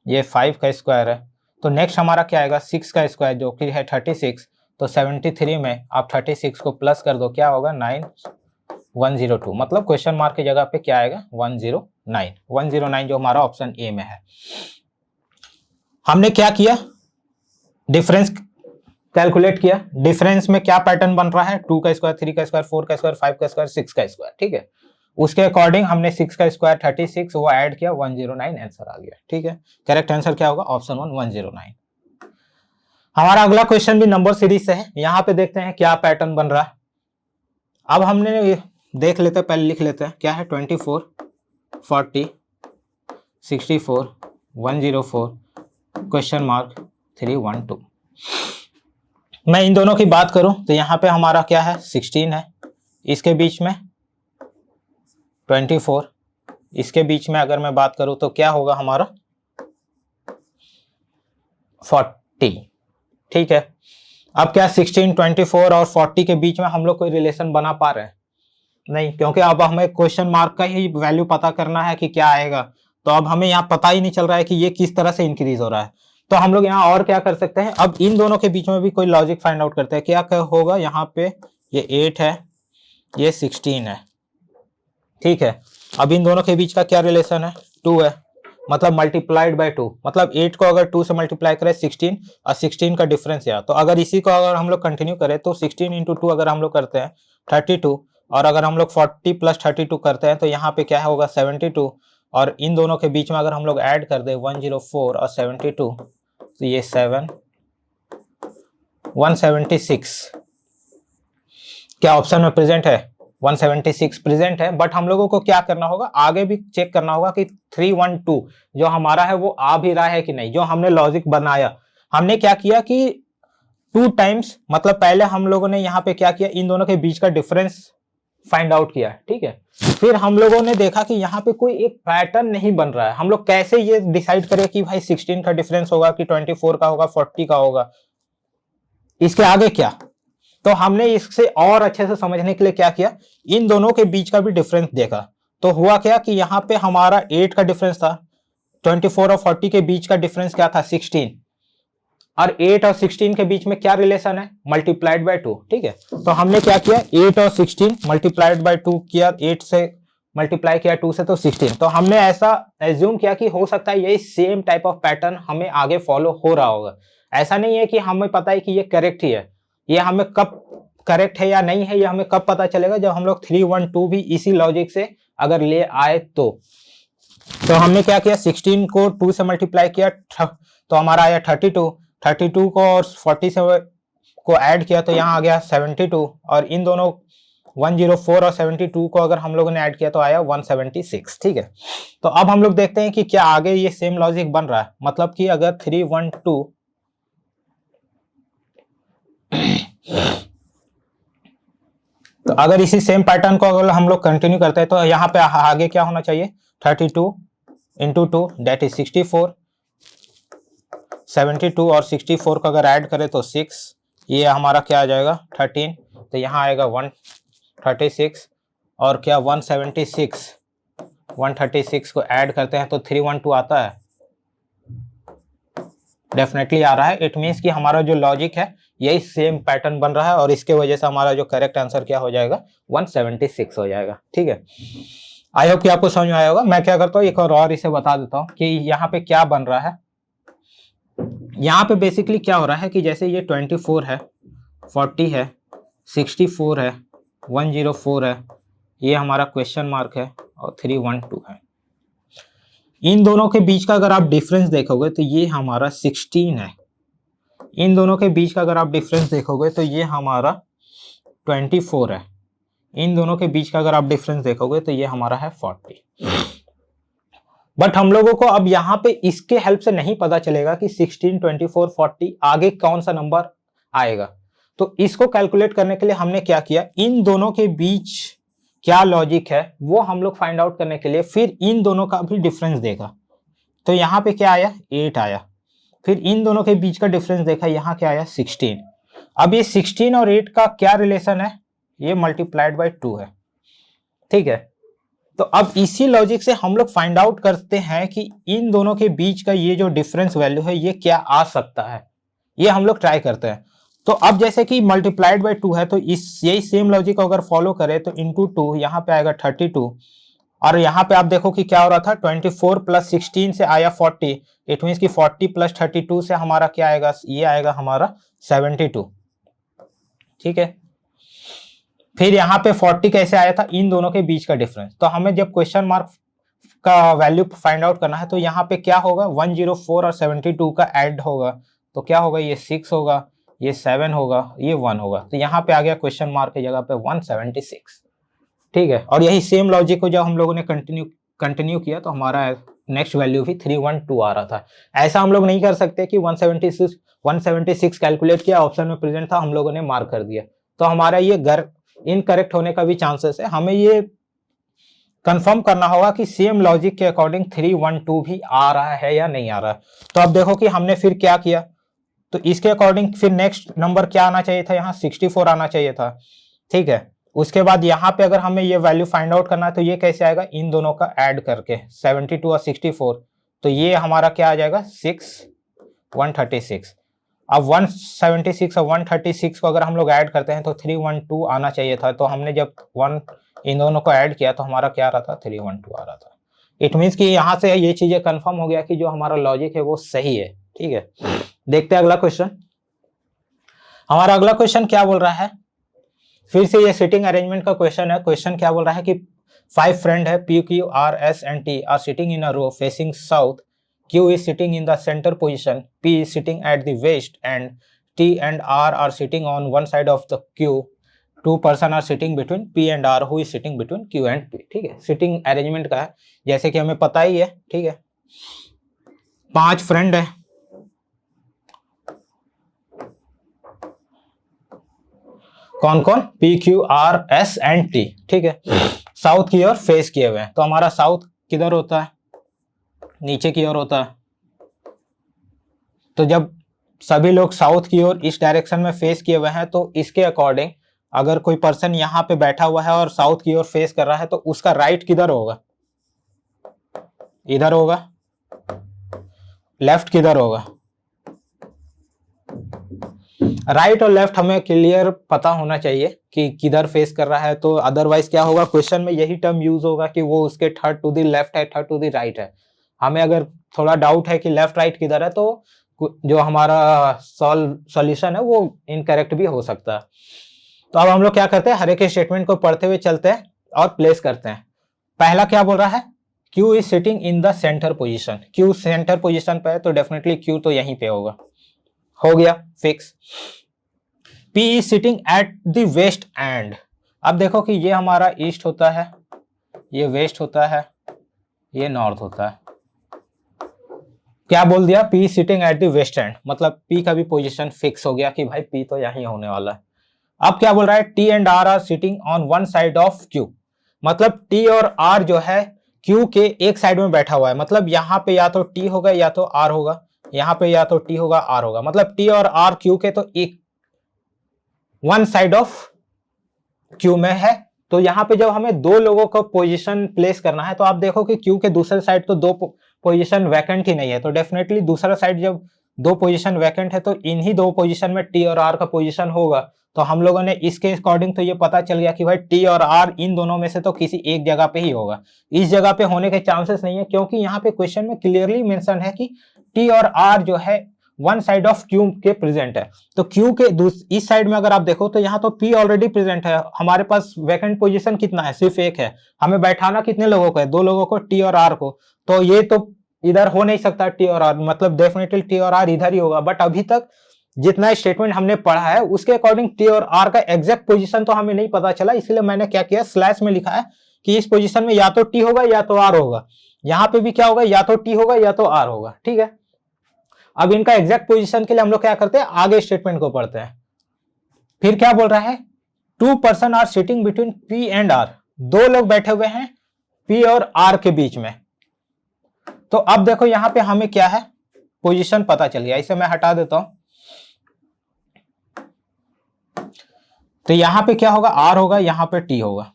S1: ये 5 का स्क्वायर है। तो नेक्स्ट हमारा क्या आएगा, 6 का स्क्वायर जो कि है 36। तो 73 में आप 36 को प्लस कर दो, क्या होगा, 9102। मतलब क्वेश्चन मार्क की जगह पे क्या आएगा, 109 जो हमारा ऑप्शन ए में है। हमने क्या किया, डिफरेंस कैलकुलेट किया। डिफरेंस में क्या पैटर्न बन रहा है, 2 का स्क्वायर, 3 का स्क्वायर, 4 का स्क्वायर, 5 का स्क्वायर, 6 का स्क्वायर। ठीक है, उसके अकॉर्डिंग हमने 6 का स्क्वायर 36 वो ऐड किया, 109 आंसर आ गया। ठीक है, करेक्ट आंसर क्या होगा, ऑप्शन 1, 109। हमारा अगला क्वेश्चन भी नंबर सीरीज से है। यहाँ पे देखते हैं क्या पैटर्न बन रहा है। अब हमने देख लेते हैं, पहले लिख लेते हैं क्या है, 24, 40, 64, 104, क्वेश्चन मार्क 312। मैं इन दोनों की बात करूं तो यहाँ पे हमारा क्या है, 16 है, इसके बीच में 24, इसके बीच में अगर मैं बात करूं तो क्या होगा हमारा, 40। ठीक है, अब क्या 16, 24 और 40 के बीच में हम लोग कोई रिलेशन बना पा रहे हैं, नहीं, क्योंकि अब हमें क्वेश्चन मार्क का ही वैल्यू पता करना है कि क्या आएगा। तो अब हमें यहाँ पता ही नहीं चल रहा है कि ये किस तरह से इंक्रीज हो रहा है। तो हम लोग यहाँ और क्या कर सकते हैं, अब इन दोनों के बीच में भी कोई लॉजिक फाइंड आउट करते हैं। क्या होगा, यहाँ पे ये 8 है, ये 16 है। ठीक है, अब इन दोनों के बीच का क्या रिलेशन है, 2 है, मतलब मल्टीप्लाइड बाय 2। मतलब 8 को अगर 2 से मल्टीप्लाई करें 16 और 16 का डिफरेंस या, तो अगर इसी को अगर हम लोग कंटिन्यू करें तो 16 इंटू 2 अगर हम लोग करते हैं 32, और अगर हम लोग 40 प्लस 32 करते हैं तो यहाँ पे क्या होगा, 72। और इन दोनों के बीच में अगर हम लोग ऐड कर दे 104 और 72, तो ये 176 क्या ऑप्शन में प्रेजेंट है, 176 प्रेजेंट है। बट हम लोगों को क्या करना होगा, आगे भी चेक करना होगा कि 312 जो हमारा है वो आ भी रहा है कि नहीं। जो हमने लॉजिक बनाया, हमने क्या किया कि 2 टाइम्स, मतलब पहले हम लोगों ने यहाँ पे क्या किया, इन दोनों के बीच का डिफरेंस फाइंड आउट किया। ठीक है, फिर हम लोगों ने देखा कि यहाँ पे कोई एक पैटर्न नहीं बन रहा है। हम लोग कैसे ये डिसाइड करें कि भाई 16 का डिफरेंस होगा कि 24 का होगा, 40 का होगा, इसके आगे क्या। तो हमने इससे और अच्छे से समझने के लिए क्या किया, इन दोनों के बीच का भी डिफरेंस देखा। तो हुआ क्या कि यहाँ पे हमारा 8 का डिफरेंस था, 24 और 40 के बीच का डिफरेंस क्या था, 16, और 8 और 16 के बीच में क्या रिलेशन है, मल्टीप्लाइड बाय 2। ठीक है, तो हमने क्या किया, 8 और 16 मल्टीप्लाइड बाय 2 किया, 8 से मल्टीप्लाई किया 2 से, तो 16। तो हमने ऐसा एज्यूम किया कि हो सकता है यही सेम टाइप ऑफ पैटर्न हमें आगे फॉलो हो रहा होगा। ऐसा नहीं है कि हमें पता है कि ये करेक्ट ही है। ये हमें कब करेक्ट है या नहीं है, ये हमें कब पता चलेगा, जब हम लोग 312 भी इसी लॉजिक से अगर ले आए तो हमने क्या किया, 16 को 2 से मल्टीप्लाई किया तो हमारा आया 32 को और 40 से को ऐड किया तो यहाँ आ गया 72, और इन दोनों 104 और 72 को अगर हम लोगों ने ऐड किया तो आया 176। ठीक है, तो अब हम लोग देखते हैं कि क्या आगे ये सेम लॉजिक बन रहा है। मतलब कि अगर 312 312 तो अगर इसी सेम पैटर्न को अगर हम लोग कंटिन्यू करते हैं तो यहाँ पे आगे क्या होना चाहिए, 32 इंटू 2 दैट इज 64, 72 और 64 को अगर ऐड करें तो 6, ये हमारा क्या आ जाएगा 13, तो यहाँ आएगा 136 और क्या 136 को ऐड करते हैं तो 312 आता है, डेफिनेटली आ रहा है। इट मीन्स कि हमारा जो लॉजिक है यही सेम पैटर्न बन रहा है और इसके वजह से हमारा जो करेक्ट आंसर क्या हो जाएगा 176 हो जाएगा। ठीक है, आई होप कि आपको समझ में आया होगा। मैं क्या करता हूँ एक और इसे बता देता हूँ कि यहाँ पे क्या बन रहा है। यहाँ पे बेसिकली क्या हो रहा है कि जैसे ये 24 है, 40 है, 64 है, 104 है, ये हमारा क्वेश्चन मार्क है और 312 है। इन दोनों के बीच का अगर आप डिफरेंस देखोगे तो ये हमारा 16 है। इन दोनों के बीच का अगर आप डिफरेंस देखोगे तो ये हमारा 24 है। इन दोनों के बीच का अगर आप डिफरेंस देखोगे तो ये हमारा है 40। बट हम लोगों को अब यहाँ पे इसके हेल्प से नहीं पता चलेगा कि 16, 24, 40 आगे कौन सा नंबर आएगा। तो इसको कैलकुलेट करने के लिए हमने क्या किया, इन दोनों के बीच क्या लॉजिक है वो हम लोग फाइंड आउट करने के लिए फिर इन दोनों का भी डिफरेंस देखा। तो यहाँ पे क्या आया 8 आया, फिर इन दोनों के बीच का डिफरेंस देखा, यहाँ क्या आया 16। अब ये 16 और 8 का क्या रिलेशन है, ये मल्टीप्लाइड बाय 2 है। ठीक है, तो अब इसी लॉजिक से हम लोग फाइंड आउट करते हैं कि इन दोनों के बीच का ये जो डिफरेंस वैल्यू है ये क्या आ सकता है, ये हम लोग ट्राई करते हैं। तो अब जैसे कि मल्टीप्लाइड बाय 2 है तो इस यही सेम लॉजिक को अगर फॉलो करें तो इंटू 2 यहाँ पे आएगा 32 और यहाँ पे आप देखो कि क्या हो रहा था 24 प्लस 16 से आया 40, इट मीन्स कि 40 प्लस 32 से हमारा क्या आएगा, ये आएगा हमारा 72। ठीक है, फिर यहाँ पे 40 कैसे आया था, इन दोनों के बीच का डिफरेंस। तो हमें जब क्वेश्चन मार्क का वैल्यू फाइंड आउट करना है तो यहाँ पे क्या होगा 104 और 72 का ऐड होगा तो क्या होगा, ये 6 होगा, ये 7 होगा, ये 1 होगा। तो यहाँ पे आ गया क्वेश्चन मार्क की जगह पे 176। ठीक है, और यही सेम लॉजिक को जब हम लोगों ने कंटिन्यू किया तो हमारा नेक्स्ट वैल्यू भी 312 आ रहा था। ऐसा हम लोग नहीं कर सकते कि 176 कैलकुलेट किया, ऑप्शन में प्रेजेंट था, हम लोगों ने मार्क कर दिया, तो हमारा ये इनकरेक्ट होने का भी चांसेस है। हमें ये कंफर्म करना होगा कि सेम लॉजिक के अकॉर्डिंग 312 भी आ रहा है या नहीं आ रहा है। तो अब देखो कि हमने फिर क्या किया, तो इसके अकॉर्डिंग फिर नेक्स्ट नंबर क्या आना चाहिए था, यहाँ 64 आना चाहिए था। ठीक है, उसके बाद यहाँ पे अगर हमें ये वैल्यू फाइंड आउट करना है तो ये कैसे आएगा, इन दोनों का ऐड करके 72 और 64, तो ये हमारा क्या आ जाएगा 136। अब 176 और 136 को अगर हम लोग ऐड करते हैं तो 312 आना चाहिए था। तो हमने जब इन दोनों को ऐड किया तो हमारा क्या आ रहा था, 312 आ रहा था। इट मीन्स कि यहाँ से ये चीजें कंफर्म हो गया कि जो हमारा लॉजिक है वो सही है। ठीक है, देखते हैं अगला क्वेश्चन। हमारा अगला क्वेश्चन क्या बोल रहा है, फिर से ये सिटिंग अरेंजमेंट का क्वेश्चन है। क्वेश्चन क्या बोल रहा है कि 5 फ्रेंड है P, Q, R, S and T are sitting in a row facing south. Q is sitting in the center position, P is sitting at the west and T and R are sitting on one side of the Q. 2 person are sitting between P and R, who is sitting between Q and P. ठीक है, sitting arrangement का है जैसे कि हमें पता ही है। ठीक है, 5 फ्रेंड है, कौन कौन, P, Q, R, S and T। ठीक है, साउथ की ओर फेस किए हुए हैं। तो हमारा साउथ किधर होता है, नीचे की ओर होता है। तो जब सभी लोग साउथ की ओर इस डायरेक्शन में फेस किए हुए हैं तो इसके अकॉर्डिंग अगर कोई पर्सन यहाँ पे बैठा हुआ है और साउथ की ओर फेस कर रहा है तो उसका राइट किधर होगा, इधर होगा। लेफ्ट किधर होगा, राइट और लेफ्ट हमें क्लियर पता होना चाहिए कि किधर फेस कर रहा है। तो अदरवाइज क्या होगा, क्वेश्चन में यही टर्म यूज होगा कि वो उसके थर्ड टू द लेफ्ट है, थर्ड टू द राइट है। हमें अगर थोड़ा डाउट है कि लेफ्ट राइट किधर है तो जो हमारा सॉल्यूशन है वो इनकरेक्ट भी हो सकता है। तो अब हम लोग क्या करते हैं, हर एक स्टेटमेंट को पढ़ते हुए चलते हैं और प्लेस करते हैं। पहला क्या बोल रहा है, Q is sitting in the centre position. Q centre position पे है तो डेफिनेटली Q तो यहीं पे होगा, हो गया fix. P is sitting at the west end. अब देखो कि ये हमारा ईस्ट होता है, ये वेस्ट होता है, ये नॉर्थ होता है। क्या बोल दिया, P sitting at the west end, मतलब P का भी पोजीशन फिक्स हो गया कि भाई P तो यहीं होने वाला है। अब क्या बोल रहा है, T and R are sitting on one side of Q, मतलब टी और आर जो है क्यू के एक साइड में बैठा हुआ है, मतलब यहाँ पे या तो टी होगा या तो आर होगा, यहाँ पे या तो टी होगा आर होगा, मतलब टी और आर क्यू के तो एक वन साइड ऑफ क्यू में है। तो यहाँ पे जब हमें दो लोगों को पोजीशन प्लेस करना है तो आप देखो कि क्यू के दूसरे साइड तो दो पोजीशन वैकेंट ही नहीं है, तो डेफिनेटली दूसरा साइड जब दो पोजीशन वैकेंट है तो इन्हीं दो पोजीशन में टी और आर का पोजीशन होगा। तो हम लोगों ने इसके अकॉर्डिंग तो ये पता चल गया कि भाई टी और आर इन दोनों में से तो किसी एक जगह पे ही होगा, इस जगह पे होने के चांसेस नहीं है, क्योंकि यहाँ पे क्वेश्चन में क्लियरली मेंशन है कि टी और आर जो है वन साइड ऑफ क्यू के प्रेजेंट है। तो क्यू के इस साइड में अगर आप देखो तो यहाँ तो पी ऑलरेडी प्रेजेंट है, हमारे पास वैकेंट पोजीशन कितना है, सिर्फ एक है, हमें बैठाना कितने लोगों को है, दो लोगों को, टी और आर को। तो ये तो इधर हो नहीं सकता टी और आर, मतलब डेफिनेटली टी और आर इधर ही होगा। बट अभी तक जितना स्टेटमेंट हमने पढ़ा है उसके अकॉर्डिंग टी और आर का एग्जैक्ट पोजीशन तो हमें नहीं पता चला, इसलिए मैंने क्या किया, स्लैश में लिखा है कि इस पोजीशन में या तो टी होगा या तो आर होगा, यहाँ पे भी क्या होगा, या तो टी होगा या तो आर होगा, ठीक है। अब इनका एग्जैक्ट पोजीशन के लिए हम लोग क्या करते हैं, आगे स्टेटमेंट को पढ़ते हैं। फिर क्या बोल रहा है, two person are sitting between P and R, दो लोग बैठे हुए हैं पी और आर के बीच में। तो अब देखो यहां पे हमें क्या है, पोजीशन पता चल गया, इसे मैं हटा देता हूं। तो यहां पे क्या होगा, आर होगा, यहां पे टी होगा।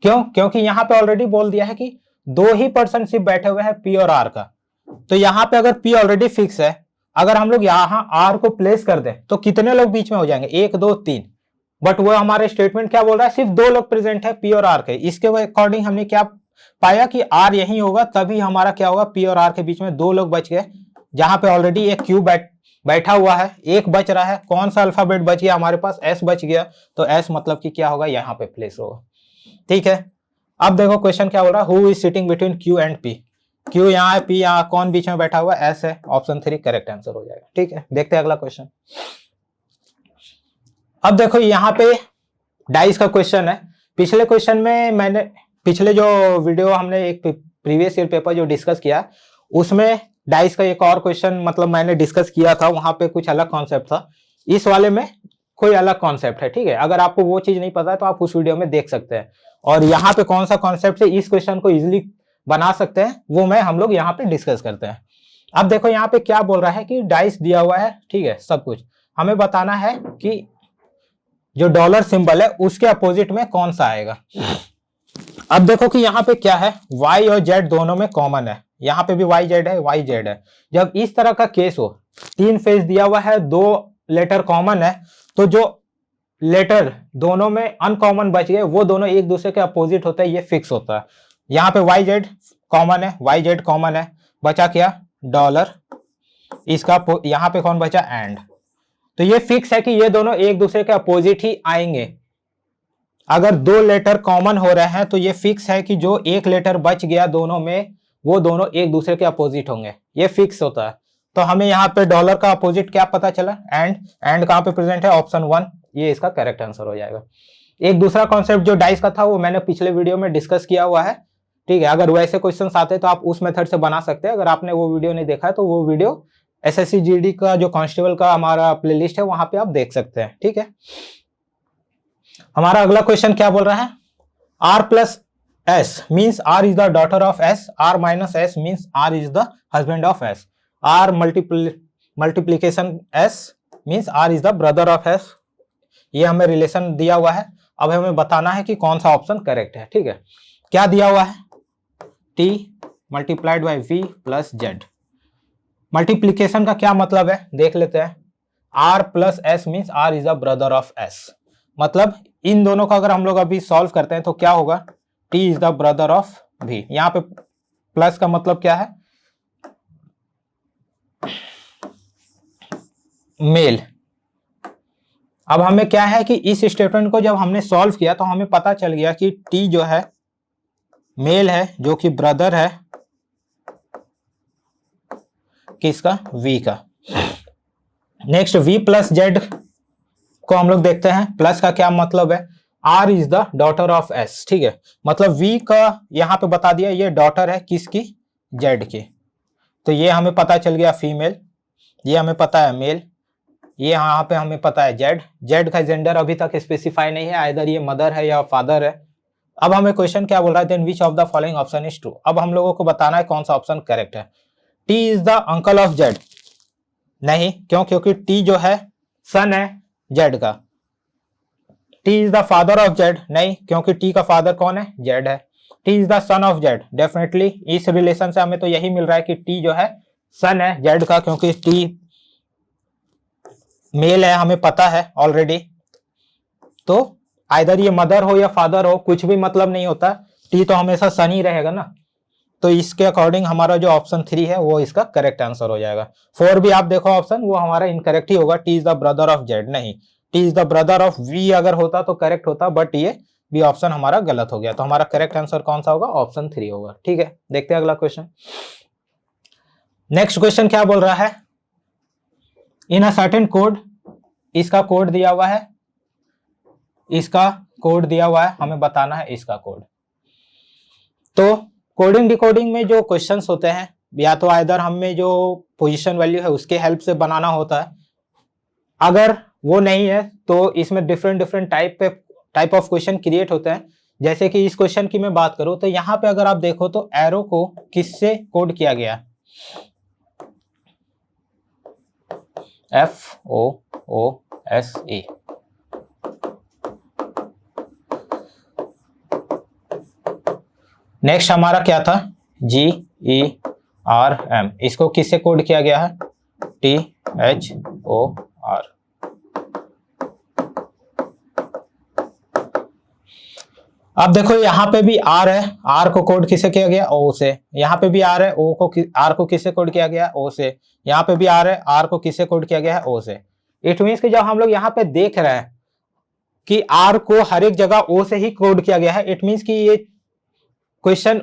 S1: क्यों, क्योंकि यहां पे ऑलरेडी बोल दिया है कि दो ही पर्सन सिर्फ बैठे हुए हैं पी और आर का। तो यहां पे अगर पी ऑलरेडी फिक्स है, अगर हम लोग यहां आर को प्लेस कर दें तो कितने लोग बीच में हो जाएंगे, एक दो तीन। बट वो हमारे स्टेटमेंट क्या बोल रहा है, सिर्फ दो लोग प्रेजेंट है पी और आर के। इसके अकॉर्डिंग हमने क्या पाया कि आर यही होगा, तभी हमारा क्या होगा, पी और आर के बीच में दो लोग बच गए, जहां पे ऑलरेडी एक क्यू बैठा हुआ है, एक बच रहा है। कौन सा अल्फाबेट बच गया हमारे पास, एस बच गया, तो एस मतलब कि क्या होगा, यहाँ पे प्लेस होगा, ठीक है। अब देखो क्वेश्चन क्या बोल रहा है, who is sitting between Q and P, Q यहाँ है, पी यहाँ, कौन बीच में बैठा हुआ है, एस है, ऑप्शन 3 करेक्ट आंसर हो जाएगा, ठीक है। देखते हैं अगला क्वेश्चन। अब देखो यहाँ पे डाइस का क्वेश्चन है। पिछले क्वेश्चन में मैंने, पिछले जो वीडियो हमने एक प्रीवियस ईयर पेपर जो डिस्कस किया उसमें डाइस का एक और क्वेश्चन मतलब मैंने डिस्कस किया था, वहां पे कुछ अलग कॉन्सेप्ट था, इस वाले में कोई अलग कॉन्सेप्ट है, ठीक है। अगर आपको वो चीज नहीं पता है तो आप उस वीडियो में देख सकते हैं। और यहाँ पे कौन सा कॉन्सेप्ट से इस क्वेश्चन को इजिली बना सकते हैं वो मैं हम लोग यहाँ पे डिस्कस करते हैं। अब देखो यहाँ पे क्या बोल रहा है कि डाइस दिया हुआ है, ठीक है, सब कुछ हमें बताना है कि जो डॉलर सिंबल है उसके अपोजिट में कौन सा आएगा। अब देखो कि यहाँ पे क्या है, y और z दोनों में कॉमन है, यहाँ पे भी y z है, y z है। जब इस तरह का केस हो, तीन फेस दिया हुआ है, दो लेटर कॉमन है, तो जो लेटर दोनों में अनकॉमन बच गए वो दोनों एक दूसरे के अपोजिट होता है, ये फिक्स होता है। यहाँ पे y z कॉमन है, y z कॉमन है, बचा क्या, डॉलर, इसका यहाँ पे कौन बचा, एंड। तो ये फिक्स है कि ये दोनों एक दूसरे के अपोजिट ही आएंगे। अगर दो लेटर कॉमन हो रहे हैं तो ये फिक्स है कि जो एक लेटर बच गया दोनों में वो दोनों एक दूसरे के अपोजिट होंगे, ये फिक्स होता है। तो हमें यहाँ पे डॉलर का अपोजिट क्या पता चला, एंड कहाँ पे प्रेजेंट है, ऑप्शन 1, ये इसका करेक्ट आंसर हो जाएगा। एक दूसरा कॉन्सेप्ट जो डाइस का था वो मैंने पिछले वीडियो में डिस्कस किया हुआ है, ठीक है। अगर वैसे क्वेश्चन आते हैं तो आप उस मेथड से बना सकते हैं। अगर आपने वो वीडियो नहीं देखा है तो वो वीडियो SSC GD का जो कांस्टेबल का हमारा प्लेलिस्ट है वहां पे आप देख सकते हैं, ठीक है। हमारा अगला क्वेश्चन क्या बोल रहा है, R plus S means R is the daughter of S, R minus S means R is the husband of S, R multiplication S means R is the brother of S। ये हमें relation दिया हुआ है, अब हमें बताना है कि कौन सा ऑप्शन करेक्ट है, ठीक है। क्या दिया हुआ है, T multiplied by V plus Z। Multiplication का क्या मतलब है देख लेते हैं, R plus S means R is the brother of S, मतलब इन दोनों का अगर हम लोग अभी सॉल्व करते हैं तो क्या होगा, T is the brother of V। यहाँ पे प्लस का मतलब क्या है, मेल। अब हमें क्या है कि इस स्टेटमेंट को जब हमने सॉल्व किया तो हमें पता चल गया कि T जो है मेल है जो कि ब्रदर है किसका, V का। नेक्स्ट V प्लस Z को हम लोग देखते हैं, प्लस का क्या मतलब है, R is the daughter of S, ठीक है। मतलब V का यहाँ पे बता दिया ये डॉटर है किसकी, Z की। तो ये हमें पता चल गया फीमेल, ये हमें पता है मेल, ये यहाँ पे हमें पता है जेड, जेड का जेंडर अभी तक स्पेसिफाई नहीं है, आइदर ये मदर है या फादर है। अब हमें क्वेश्चन क्या बोल रहा है, then which of the following option is true. अब हम लोगों को बताना है कौन सा ऑप्शन करेक्ट है। T is the uncle of Z, नहीं, क्यों? क्योंकि टी जो है सन है जेड का। T is the father of Z, नहीं, क्योंकि टी का फादर कौन है? जेड है। T is the son of Z, definitely इस रिलेशन से हमें तो यही मिल रहा है कि टी जो है सन है जेड का, क्योंकि टी मेल है, हमें पता है ऑलरेडी। तो आइदर ये मदर हो या फादर हो, कुछ भी मतलब नहीं होता, टी तो हमेशा सन ही रहेगा ना। तो इसके अकॉर्डिंग हमारा जो ऑप्शन 3 है वो इसका करेक्ट आंसर हो जाएगा। 4 भी आप देखो ऑप्शन, वो हमारा इनकरेक्ट ही होगा, T is the brother of Z, नहीं, T is the brother of V अगर होता तो करेक्ट होता, बट ये भी ऑप्शन हमारा गलत हो गया। तो हमारा करेक्ट आंसर कौन सा होगा? ऑप्शन 3 होगा। ठीक है, देखते हैं अगला क्वेश्चन। नेक्स्ट क्वेश्चन क्या बोल रहा है, इन अ सर्टेन कोड, इसका कोड दिया हुआ है, इसका कोड दिया हुआ है, हमें बताना है इसका कोड। तो कोडिंग डिकोडिंग में जो क्वेश्चंस होते हैं, या तो आइदर हमें जो पोजीशन वैल्यू है उसके हेल्प से बनाना होता है, अगर वो नहीं है तो इसमें different different type of question create होते हैं। जैसे कि इस क्वेश्चन की मैं बात करूं तो यहाँ पे अगर आप देखो तो एरो को किससे कोड किया गया? FOOSE। नेक्स्ट हमारा क्या था? GERM, इसको किससे कोड किया गया है? THOR। अब देखो यहाँ पे भी R है, R को कोड किसे किया गया? O से। यहाँ पे भी R है, R को किससे कोड किया गया? O से। यहाँ पे भी R है, R को किससे कोड किया गया है? O से। इट मीन्स कि जब हम लोग यहाँ पे देख रहे हैं कि R को हर एक जगह O से ही कोड किया गया है, इट मीन्स कि ये क्वेश्चन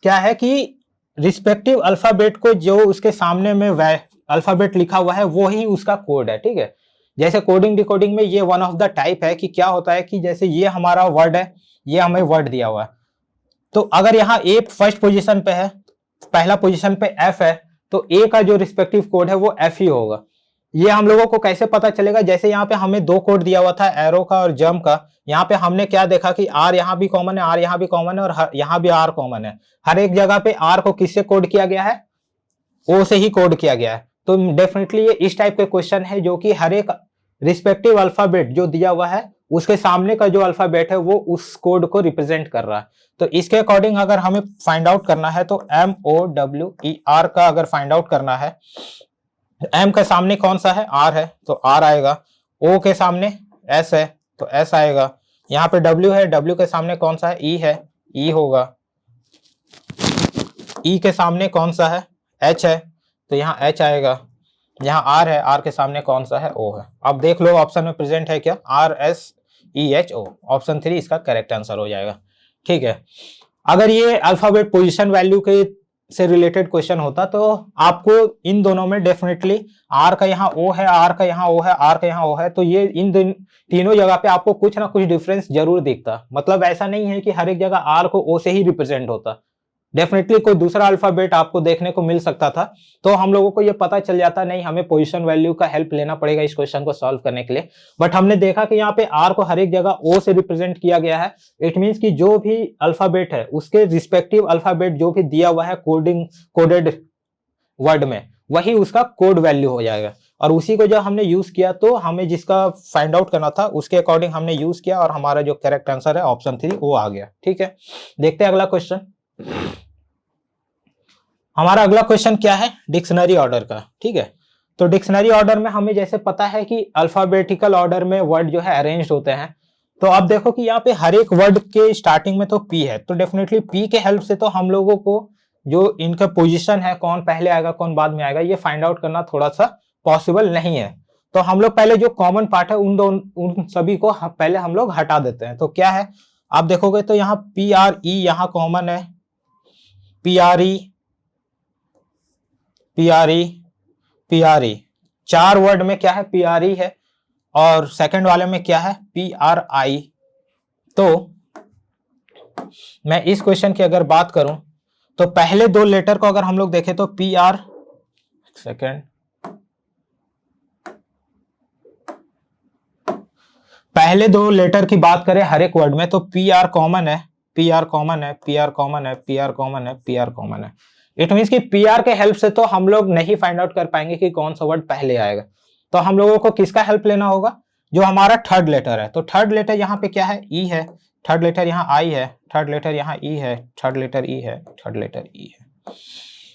S1: क्या है कि रिस्पेक्टिव अल्फाबेट को जो उसके सामने में अल्फाबेट लिखा हुआ है वो ही उसका कोड है। ठीक है, जैसे कोडिंग डिकोडिंग में ये वन ऑफ द टाइप है कि क्या होता है कि जैसे ये हमारा वर्ड है, ये हमें वर्ड दिया हुआ है, तो अगर यहाँ ए फर्स्ट पोजीशन पे है, पहला पोजीशन पे एफ है, तो ए का जो रिस्पेक्टिव कोड है वो एफ ही होगा। ये हम लोगों को कैसे पता चलेगा? जैसे यहाँ पे हमें 2 कोड दिया हुआ था, एरो का और जंप का। यहाँ पे हमने क्या देखा कि आर यहाँ भी कॉमन है, आर यहाँ भी कॉमन है, और यहाँ भी आर कॉमन है। हर एक जगह पे आर को किससे कोड किया गया है? ओ से ही कोड किया गया है। तो डेफिनेटली ये इस टाइप के क्वेश्चन है जो कि हर एक रिस्पेक्टिव अल्फाबेट जो दिया हुआ है उसके सामने का जो अल्फाबेट है वो उस कोड को रिप्रेजेंट कर रहा है। तो इसके अकॉर्डिंग अगर हमें फाइंड आउट करना है तो MOWER का अगर फाइंड आउट करना है, M के सामने कौन सा है? R है, तो R आएगा। O के सामने S है, तो S आएगा। यहाँ पे W है, W के सामने कौन सा है? E है, E होगा। E के सामने कौन सा है? H है, तो यहाँ H आएगा। यहाँ R है, R के सामने कौन सा है? O है। अब देख लो ऑप्शन में प्रेजेंट है क्या? RSEHO, ऑप्शन 3 इसका करेक्ट आंसर हो जाएगा। ठीक है, अगर ये अल्फाबेट पोजीशन वैल्यू के से रिलेटेड क्वेश्चन होता तो आपको इन दोनों में डेफिनेटली R का यहाँ O है, R का यहाँ O है, R का यहाँ O है, तो ये इन तीनों जगह पे आपको कुछ ना कुछ डिफरेंस जरूर दिखता। मतलब ऐसा नहीं है कि हर एक जगह R को O से ही रिप्रेजेंट होता, डेफिनेटली कोई दूसरा अल्फाबेट आपको देखने को मिल सकता था। तो हम लोगों को ये पता चल जाता, नहीं हमें पोजीशन वैल्यू का हेल्प लेना पड़ेगा इस क्वेश्चन को सॉल्व करने के लिए। बट हमने देखा कि यहाँ पे आर को हर एक जगह ओ से रिप्रेजेंट किया गया है। इट मीन्स कि जो भी अल्फाबेट है उसके रिस्पेक्टिव अल्फाबेट जो भी दिया हुआ है कोडेड वर्ड में, वही उसका कोड वैल्यू हो जाएगा। और उसी को जब हमने यूज किया तो हमें जिसका फाइंड आउट करना था उसके अकॉर्डिंग हमने यूज किया, और हमारा जो करेक्ट आंसर है ऑप्शन 3 वो आ गया। ठीक है, देखते हैं अगला क्वेश्चन। हमारा अगला क्वेश्चन क्या है? डिक्शनरी ऑर्डर का। ठीक है, तो डिक्शनरी ऑर्डर में हमें जैसे पता है कि अल्फाबेटिकल ऑर्डर में वर्ड जो है अरेंज्ड होते हैं। तो अब देखो कि यहाँ पे हर एक वर्ड के स्टार्टिंग में तो पी है, तो डेफिनेटली पी के हेल्प से तो हम लोगों को जो इनका पोजीशन है, कौन पहले आएगा कौन बाद में आएगा, ये फाइंड आउट करना थोड़ा सा पॉसिबल नहीं है। तो हम लोग पहले जो कॉमन पार्ट है उन सभी को पहले हम लोग हटा देते हैं। तो क्या है आप देखोगे तो यहाँ PRE यहाँ कॉमन है, PRE 4 वर्ड में क्या है? PRE है, और सेकंड वाले में क्या है? PRI। तो मैं इस क्वेश्चन की अगर बात करूं तो पहले 2 लेटर को अगर हम लोग देखें तो PR, सेकंड पहले दो लेटर की बात करें हर एक वर्ड में तो पी आर कॉमन है, पी आर कॉमन है, पी आर कॉमन है, पी आर कॉमन है, पी आर कॉमन है। इट मीन्स कि पी आर के हेल्प से तो हम लोग नहीं फाइंड आउट कर पाएंगे कि कौन सा वर्ड पहले आएगा। तो हम लोगों को किसका हेल्प लेना होगा, जो हमारा थर्ड लेटर है। तो थर्ड लेटर यहाँ पे क्या है, ई है, थर्ड लेटर यहाँ आई है, थर्ड लेटर यहाँ ई है, थर्ड लेटर ई है, थर्ड लेटर ई है।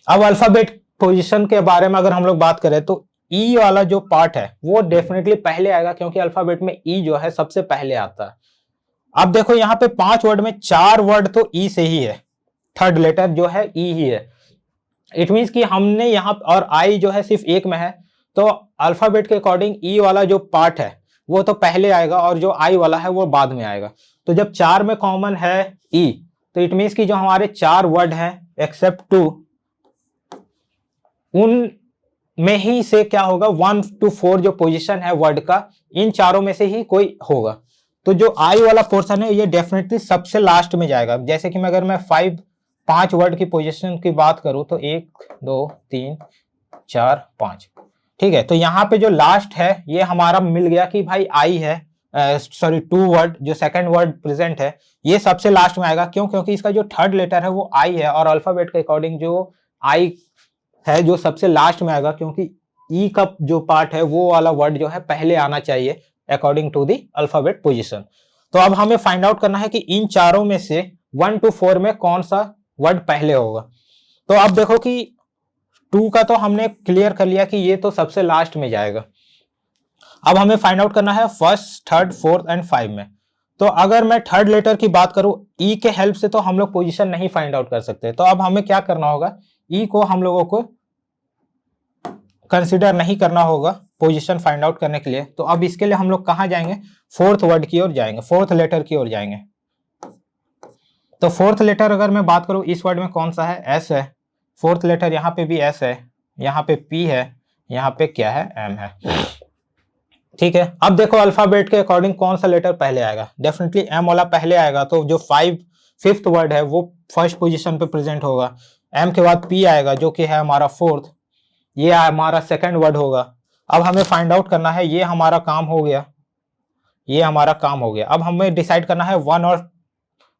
S1: अब अल्फाबेट पोजीशन के बारे में अगर हम लोग बात करें तो ई वाला जो पार्ट है वो डेफिनेटली पहले आएगा, क्योंकि अल्फाबेट में ई जो है सबसे पहले आता है। अब देखो यहाँ पे 5 वर्ड में 4 वर्ड तो ई से ही है, थर्ड लेटर जो है ई ही है। इट मीन्स कि हमने यहाँ और आई जो है सिर्फ एक में है, तो अल्फाबेट के अकॉर्डिंग ई वाला जो पार्ट है वो तो पहले आएगा और जो आई वाला है वो बाद में आएगा। तो जब 4 में कॉमन है ई, तो इट मीन्स कि जो हमारे 4 वर्ड हैं एक्सेप्ट 2, उन में ही से क्या होगा 1 to 4 जो पोजीशन है वर्ड का, इन चारों में से ही कोई होगा। तो जो आई वाला पोर्शन है ये डेफिनेटली सबसे लास्ट में जाएगा। जैसे कि अगर मैं 5 वर्ड की पोजीशन की बात करूं तो 1 2 3 4 5, ठीक है। तो यहाँ पे जो लास्ट है ये हमारा मिल गया कि भाई आई है, सॉरी 2 वर्ड जो सेकंड वर्ड प्रेजेंट है ये सबसे लास्ट में आएगा। क्यों, क्योंकि इसका जो थर्ड लेटर है वो आई है और अल्फाबेट के अकॉर्डिंग जो आई है जो सबसे लास्ट में आएगा, क्योंकि ई का जो पार्ट है वो वाला वर्ड जो है पहले आना चाहिए according to the alphabet position. तो अब हमें फाइंड आउट करना है कि इन चारों में से 1 to 4 में कौन सा वर्ड पहले होगा। तो अब देखो कि 2 का तो हमने क्लियर कर लिया कि ये तो सबसे लास्ट में जाएगा। अब हमें फाइंड आउट करना है फर्स्ट, थर्ड, फोर्थ एंड 5 में। तो अगर मैं थर्ड लेटर की बात करूं ई के हेल्प से तो हम लोग पोजीशन नहीं फाइंड आउट कर सकते। तो अब हमें क्या करना होगा, ई को हम लोगों को कंसीडर नहीं करना होगा पोजीशन फाइंड आउट करने के लिए। तो अब इसके लिए हम लोग कहां जाएंगे, फोर्थ वर्ड की ओर जाएंगे, फोर्थ लेटर की ओर जाएंगे। तो फोर्थ लेटर अगर मैं बात करूं इस वर्ड में कौन सा है, एस है। फोर्थ लेटर यहाँ पे भी एस है, यहाँ पे पी है, यहाँ पे क्या है, एम है, ठीक है। अब देखो अल्फाबेट के अकॉर्डिंग कौन सा लेटर पहले आएगा, डेफिनेटली एम वाला पहले आएगा। तो जो 5th वर्ड है वो फर्स्ट पोजीशन पे प्रेजेंट होगा। एम के बाद पी आएगा जो कि है हमारा फोर्थ, ये हमारा सेकंड वर्ड होगा। अब हमें फाइंड आउट करना है, ये हमारा काम हो गया, ये हमारा काम हो गया। अब हमें डिसाइड करना है 1 और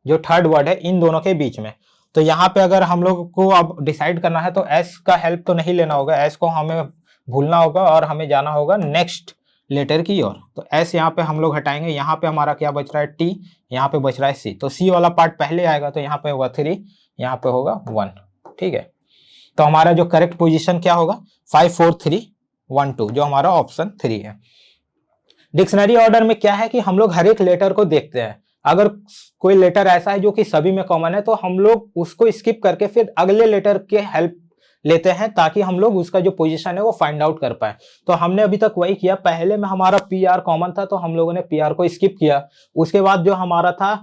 S1: जो थर्ड वर्ड है इन दोनों के बीच में। तो यहाँ पे अगर हम लोग को अब डिसाइड करना है तो एस का हेल्प तो नहीं लेना होगा, एस को हमें भूलना होगा और हमें जाना होगा नेक्स्ट लेटर की ओर। तो एस यहाँ पे हम लोग हटाएंगे, यहाँ पे हमारा क्या बच रहा है, टी, यहाँ पे बच रहा है सी। तो सी वाला पार्ट पहले आएगा, तो यहाँ पे होगा 3, यहाँ पे होगा 1, ठीक है। तो हमारा जो करेक्ट पोजीशन क्या होगा, 5 4 3 1 2, जो हमारा ऑप्शन 3 है। डिक्शनरी ऑर्डर में क्या है कि हम लोग हर एक लेटर को देखते हैं। अगर कोई लेटर ऐसा है जो कि सभी में कॉमन है तो हम लोग उसको स्किप करके फिर अगले लेटर के हेल्प लेते हैं ताकि हम लोग उसका जो पोजीशन है वो फाइंड आउट कर पाए। तो हमने अभी तक वही किया, पहले में हमारा पी आर कॉमन था तो हम लोगों ने पी आर को स्किप किया। उसके बाद जो हमारा था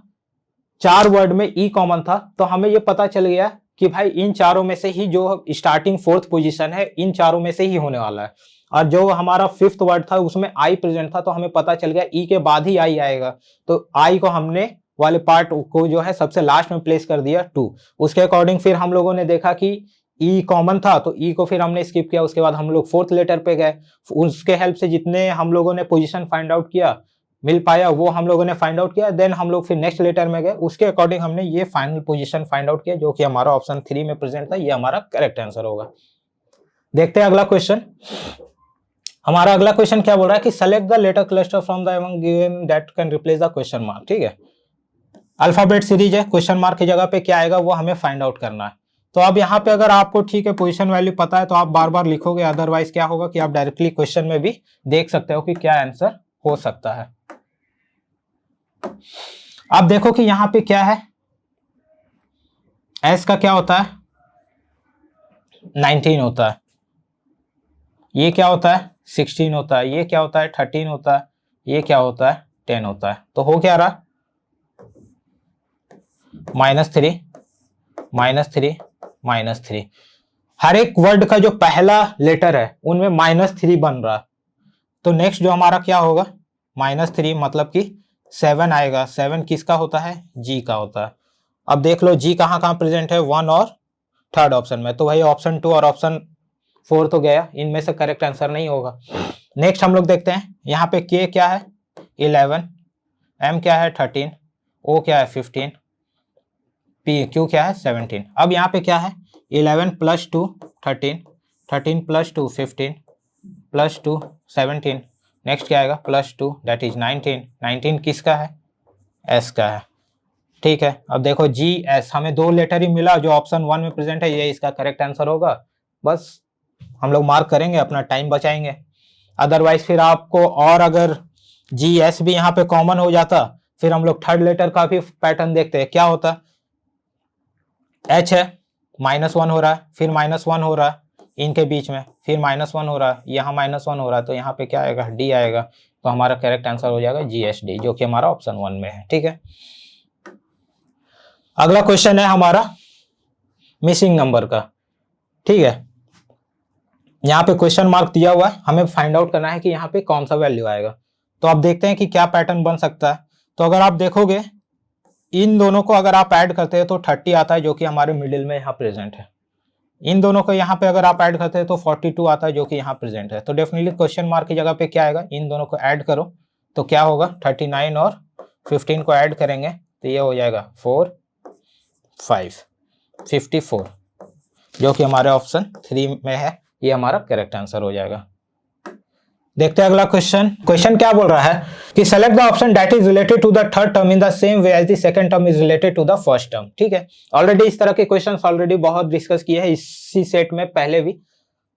S1: 4 वर्ड में ई कॉमन था, तो हमें ये पता चल गया कि भाई इन चारों में से ही जो स्टार्टिंग फोर्थ पोजीशन है इन चारों में से ही होने वाला है। और जो हमारा 5th वर्ड था उसमें आई प्रेजेंट था, तो हमें पता चल गया ई के बाद ही आई आएगा। तो आई को हमने वाले पार्ट को जो है सबसे लास्ट में प्लेस कर दिया 2। उसके अकॉर्डिंग फिर हम लोगों ने देखा कि ई कॉमन था तो ई को फिर हमने स्किप किया। उसके बाद हम लोग 4th लेटर पे गए, उसके हेल्प से जितने हम लोगों ने पोजीशन फाइंड आउट किया मिल पाया वो हम लोगों ने फाइंड आउट किया। देन हम लोग फिर नेक्स्ट लेटर में गए, उसके अकॉर्डिंग हमने ये फाइनल पोजीशन फाइंड आउट किया जो कि हमारा ऑप्शन 3 में प्रेजेंट था। ये हमारा करेक्ट आंसर होगा। देखते हैं अगला क्वेश्चन। हमारा अगला क्वेश्चन क्या बोल रहा है कि select the letter cluster from the among given that can replace the question mark, ठीक है। अल्फाबेट सीरीज है, क्वेश्चन मार्क की जगह पे क्या आएगा वो हमें फाइंड आउट करना है। तो अब यहाँ पे अगर आपको ठीक है पोजीशन वैल्यू पता है तो आप बार बार लिखोगे, अदरवाइज क्या होगा कि आप डायरेक्टली क्वेश्चन में भी देख सकते हो कि क्या आंसर हो सकता है। अब देखो कि यहाँ पे क्या है, एस का क्या होता है 19 होता है, ये क्या होता है 16 होता है, ये क्या होता है 13 होता है, ये क्या होता है 10 होता है। तो हो क्या रहा -3 -3 -3। हर एक वर्ड का जो पहला लेटर है उनमें -3 बन रहा। तो नेक्स्ट जो हमारा क्या होगा -3 मतलब कि 7 आएगा। 7 किसका होता है, जी का होता है। अब देख लो जी कहाँ कहाँ प्रेजेंट है, 1 और थर्ड ऑप्शन में। तो वही ऑप्शन 2 और ऑप्शन 4 तो गया, इनमें से करेक्ट आंसर नहीं होगा। नेक्स्ट हम लोग देखते हैं यहाँ पे के क्या है 11, M क्या है 13, O क्या है 15, Q क्या है 17। अब यहाँ पे क्या है 11 + 2 13, 13 + 2 15 + 2 17, नेक्स्ट क्या आएगा +2 दैट इज 19, 19 किसका है S का है। ठीक है, अब देखो GS हमें 2 लेटर ही मिला जो ऑप्शन 1 में प्रेजेंट है, ये इसका करेक्ट आंसर होगा। बस हम लोग मार्क करेंगे, अपना टाइम बचाएंगे। अदरवाइज फिर आपको, और अगर GS भी यहाँ पे कॉमन हो जाता, फिर हम लोग थर्ड लेटर का भी पैटर्न देखते हैं क्या होता। H है -1 हो रहा है, फिर -1 हो रहा है इनके बीच में, फिर -1 हो रहा है, यहाँ -1 हो रहा है, तो यहाँ पे क्या आएगा D आएगा। तो हमारा करेक्ट आंसर हो जाएगा GSD, जो कि हमारा ऑप्शन 1 में है। ठीक है, अगला क्वेश्चन है हमारा मिसिंग नंबर का। ठीक है, यहाँ पे क्वेश्चन मार्क दिया हुआ है, हमें फाइंड आउट करना है कि यहाँ पे कौन सा वैल्यू आएगा। तो आप देखते हैं कि क्या पैटर्न बन सकता है। तो अगर आप देखोगे इन दोनों को अगर आप ऐड करते हैं तो 30 आता है, जो कि हमारे मिडिल में यहाँ प्रेजेंट है। इन दोनों को यहाँ पे अगर आप ऐड करते हैं तो 42 आता है, जो कि यहाँ प्रेजेंट है। तो डेफिनेटली क्वेश्चन मार्क की जगह पे क्या आएगा, इन दोनों को ऐड करो तो क्या होगा 39 और 15 को ऐड करेंगे तो ये हो जाएगा 4 5 54, जो कि हमारे ऑप्शन 3 में है। ये हमारा करेक्ट आंसर हो जाएगा। देखते हैं अगला क्वेश्चन। क्वेश्चन क्या बोल रहा है कि select the option that is related to the third term in the same way as the second term is related to the first term. ठीक है, ऑलरेडी इस तरह के क्वेश्चंस ऑलरेडी बहुत डिस्कस किए हैं इसी सेट में पहले भी।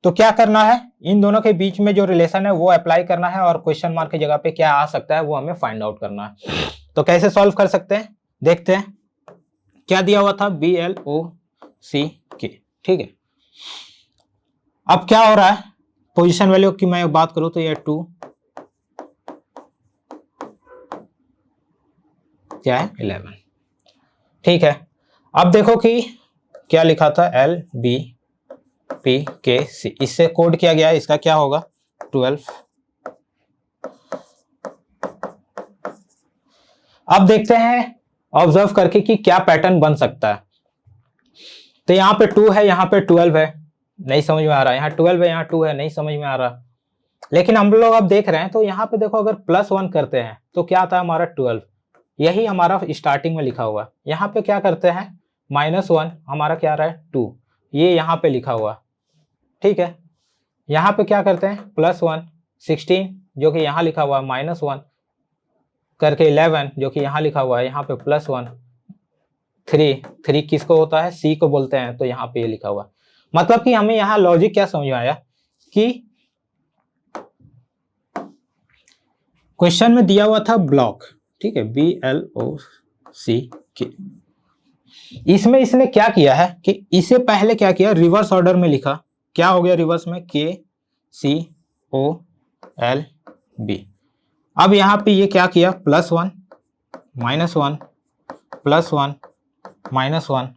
S1: तो क्या करना है, इन दोनों के बीच में जो रिलेशन है वो अप्लाई करना है, और क्वेश्चन मार्क की जगह पे क्या आ सकता है वो हमें फाइंड आउट करना है। तो कैसे सॉल्व कर सकते हैं, देखते हैं। क्या दिया हुआ था BLOCK। ठीक है, अब क्या हो रहा है, पोजीशन वैल्यू की मैं बात करूं तो ये 2 क्या है 11। ठीक है, अब देखो कि क्या लिखा था LBPKC, इससे कोड किया गया है, इसका क्या होगा 12। अब देखते हैं ऑब्जर्व करके कि क्या पैटर्न बन सकता है। तो यहाँ पे 2 है, यहाँ पे 12 है, नहीं समझ में आ रहा। यहाँ 12 है, यहाँ 2 है, नहीं समझ में आ रहा। लेकिन हम लोग अब देख रहे हैं तो यहाँ पे देखो अगर +1 करते हैं तो क्या आता है हमारा 12, यही हमारा स्टार्टिंग में लिखा हुआ है। यहाँ पे क्या करते हैं -1, हमारा क्या आ रहा है 2, ये यहाँ पे लिखा हुआ। ठीक है, यहाँ पे क्या करते हैं +1 16, जो कि यहाँ लिखा हुआ है, -1 करके 11, जो कि यहाँ लिखा हुआ है, यहाँ पे +1 3 किसको होता है C को बोलते हैं, तो यहाँ पे ये लिखा हुआ। मतलब कि हमें यहाँ लॉजिक क्या समझ में आया कि क्वेश्चन में दिया हुआ था ब्लॉक। ठीक है, BLOCK, इसमें इसने क्या किया है कि इसे पहले क्या किया, रिवर्स ऑर्डर में लिखा। क्या हो गया रिवर्स में, KCOLB। अब यहाँ पे ये क्या किया, +1 -1 +1 -1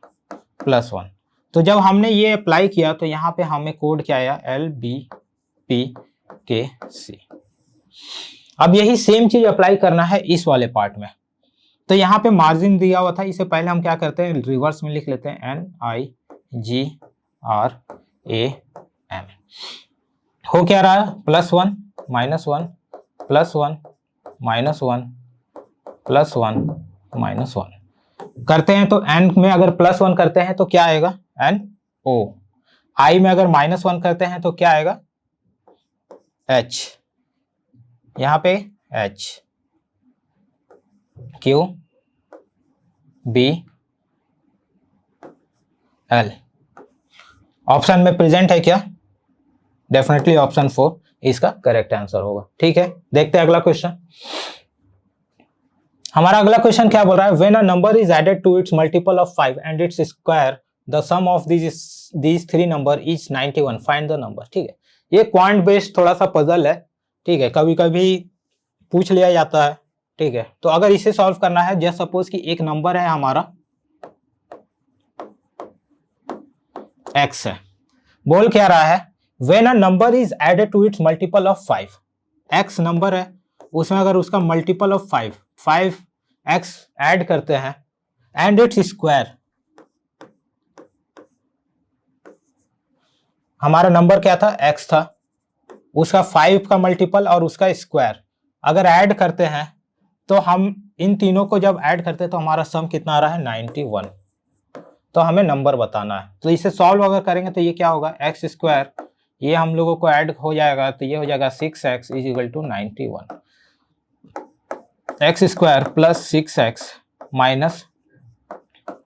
S1: +1। तो जब हमने ये अप्लाई किया तो यहाँ पे हमें कोड क्या आया LBPKC। अब यही सेम चीज अप्लाई करना है इस वाले पार्ट में। तो यहाँ पे मार्जिन दिया हुआ था, इसे पहले हम क्या करते हैं रिवर्स में लिख लेते हैं NIGRAM। हो क्या रहा है +1 -1 +1 -1 +1 -1 करते हैं। तो n में अगर +1 करते हैं तो क्या आएगा NO, I में अगर -1 करते हैं तो क्या आएगा H, यहाँ पे H, Q B L। Option में प्रेजेंट है क्या, डेफिनेटली ऑप्शन 4 इसका करेक्ट आंसर होगा। ठीक है, देखते हैं अगला क्वेश्चन। हमारा अगला क्वेश्चन क्या बोल रहा है, when a number is added to its multiple of 5 and its square the sum of these 3 number is 91, find the number. ठीक है, ये क्वांट बेस्ड थोड़ा सा पजल है। ठीक है, कभी कभी पूछ लिया जाता है। ठीक है, तो अगर इसे सॉल्व करना है, जस्ट सपोज कि एक नंबर है हमारा x है, बोल क्या रहा है when a number is added to its multiple of 5, x number है उसमें अगर उसका मल्टीपल ऑफ 5x ऐड करते हैं एंड इट्स स्क्वायर, हमारा नंबर क्या था x था, उसका 5 का मल्टीपल और उसका स्क्वायर अगर ऐड करते हैं तो हम इन तीनों को जब ऐड करते हैं तो हमारा सम कितना आ रहा है 91। तो हमें नंबर बताना है। तो इसे सॉल्व अगर करेंगे तो ये क्या होगा, एक्स स्क्वायर, ये हम लोगों को ऐड हो जाएगा तो ये हो जाएगा 6x is equal to 91। X square plus 6x minus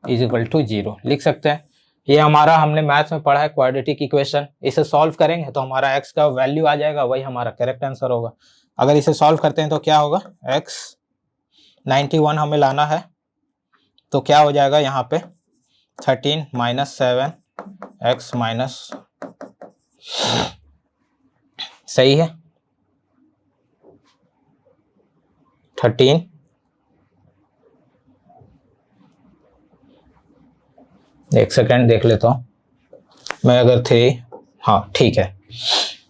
S1: is equal to 0 लिख सकते हैं। ये हमारा हमने मैथ्स में पढ़ा है क्वाड्रेटिक इक्वेशन। इसे सॉल्व करेंगे तो हमारा x का वैल्यू आ जाएगा, वही हमारा करेक्ट आंसर होगा। अगर इसे सॉल्व करते हैं तो क्या होगा, x 91 हमें लाना है तो क्या हो जाएगा यहाँ पे 13 माइनस 7 x माइनस, सही है 13, एक सेकेंड देख लेता हूँ मैं, अगर 3, हाँ ठीक है।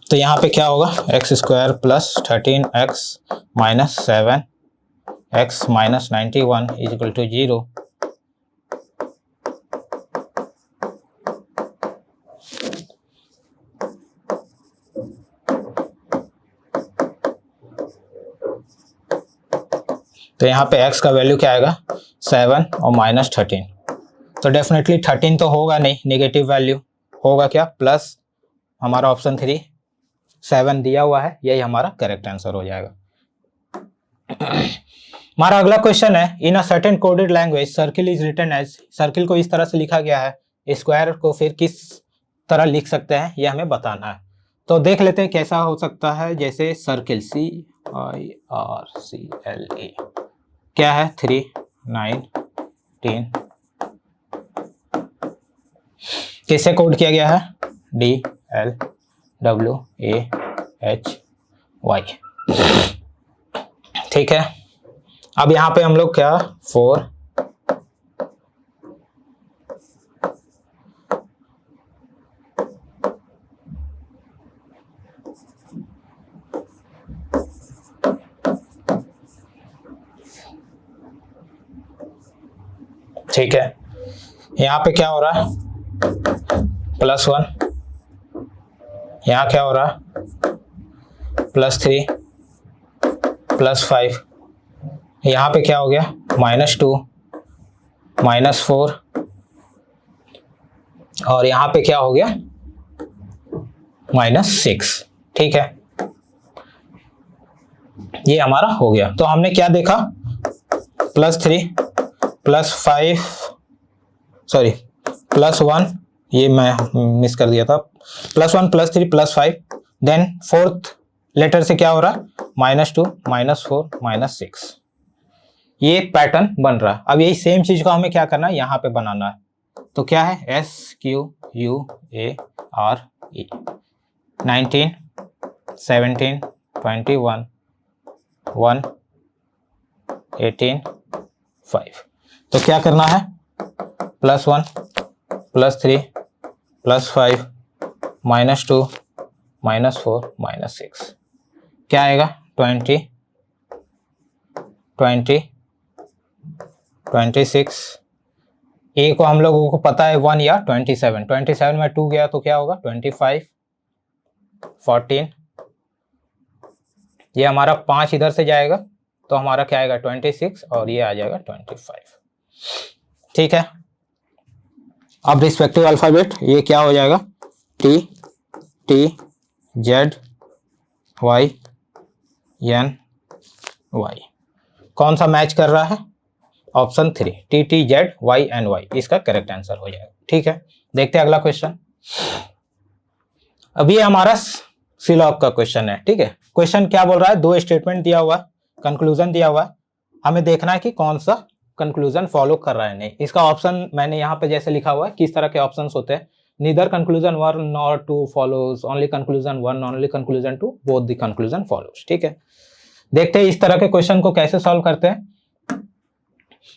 S1: तो यहाँ पे क्या होगा, x square plus 13x minus 7x minus 91 is equal to 0। तो यहाँ पे x का वैल्यू क्या आएगा 7 और माइनस 13। तो डेफिनेटली 13 तो होगा नहीं, नेगेटिव वैल्यू होगा क्या, प्लस हमारा ऑप्शन 3 7 दिया हुआ है, यही हमारा करेक्ट आंसर हो जाएगा। हमारा अगला क्वेश्चन है, in a certain coded language circle is written as, circle को इस तरह से लिखा गया है, स्क्वायर को फिर किस तरह लिख सकते हैं ये हमें बताना है। तो देख लेते हैं कैसा हो सकता है। जैसे सर्किल CIRCLE क्या है 3 9 10, किससे कोड किया गया है DLWAHY, ठीक है। अब यहाँ पे हम लोग क्या 4 ठीक है, यहाँ पे क्या हो रहा है +1, यहाँ क्या हो रहा है +3 +5, यहाँ पे क्या हो गया -2 -4 और यहाँ पे क्या हो गया -6, ठीक है। ये हमारा हो गया। तो हमने क्या देखा +3 +5 सॉरी +1, ये मैं मिस कर दिया था, +1 +3 +5, देन फोर्थ लेटर से क्या हो रहा है -2 -4 -6, ये पैटर्न बन रहा है। अब यही सेम चीज को हमें क्या करना है यहाँ पे बनाना है। तो क्या है SQUARE 19 17 21 1 18 5। तो क्या करना है +1 +3 +5 -2 -4 -6, क्या आएगा 20 20 26। ए को हम लोगों को पता है 1 या 27, 27 में 2 गया तो क्या होगा 25 14, ये हमारा 5 इधर से जाएगा तो हमारा क्या आएगा 26 और ये आ जाएगा 25, ठीक है। अब रिस्पेक्टिव अल्फाबेट ये क्या हो जाएगा T T Z Y N Y, कौन सा मैच कर रहा है option 3 T T Z Y N Y, इसका करेक्ट आंसर हो जाएगा, ठीक है। देखते हैं अगला क्वेश्चन। अभी हमारा सिलॉग का क्वेश्चन है, ठीक है। क्वेश्चन क्या बोल रहा है, 2 स्टेटमेंट दिया हुआ, कंक्लूजन दिया हुआ, हमें देखना है कि कौन सा कंक्लूजन फॉलो कर रहा है नहीं। इसका ऑप्शन मैंने यहाँ पे जैसे लिखा हुआ है, किस तरह के ऑप्शंस होते हैं, neither conclusion 1 nor 2 follows, only conclusion 1 only conclusion 2, both the conclusion follows, ठीक है। देखते हैं इस तरह के क्वेश्चन को कैसे सॉल्व करते हैं।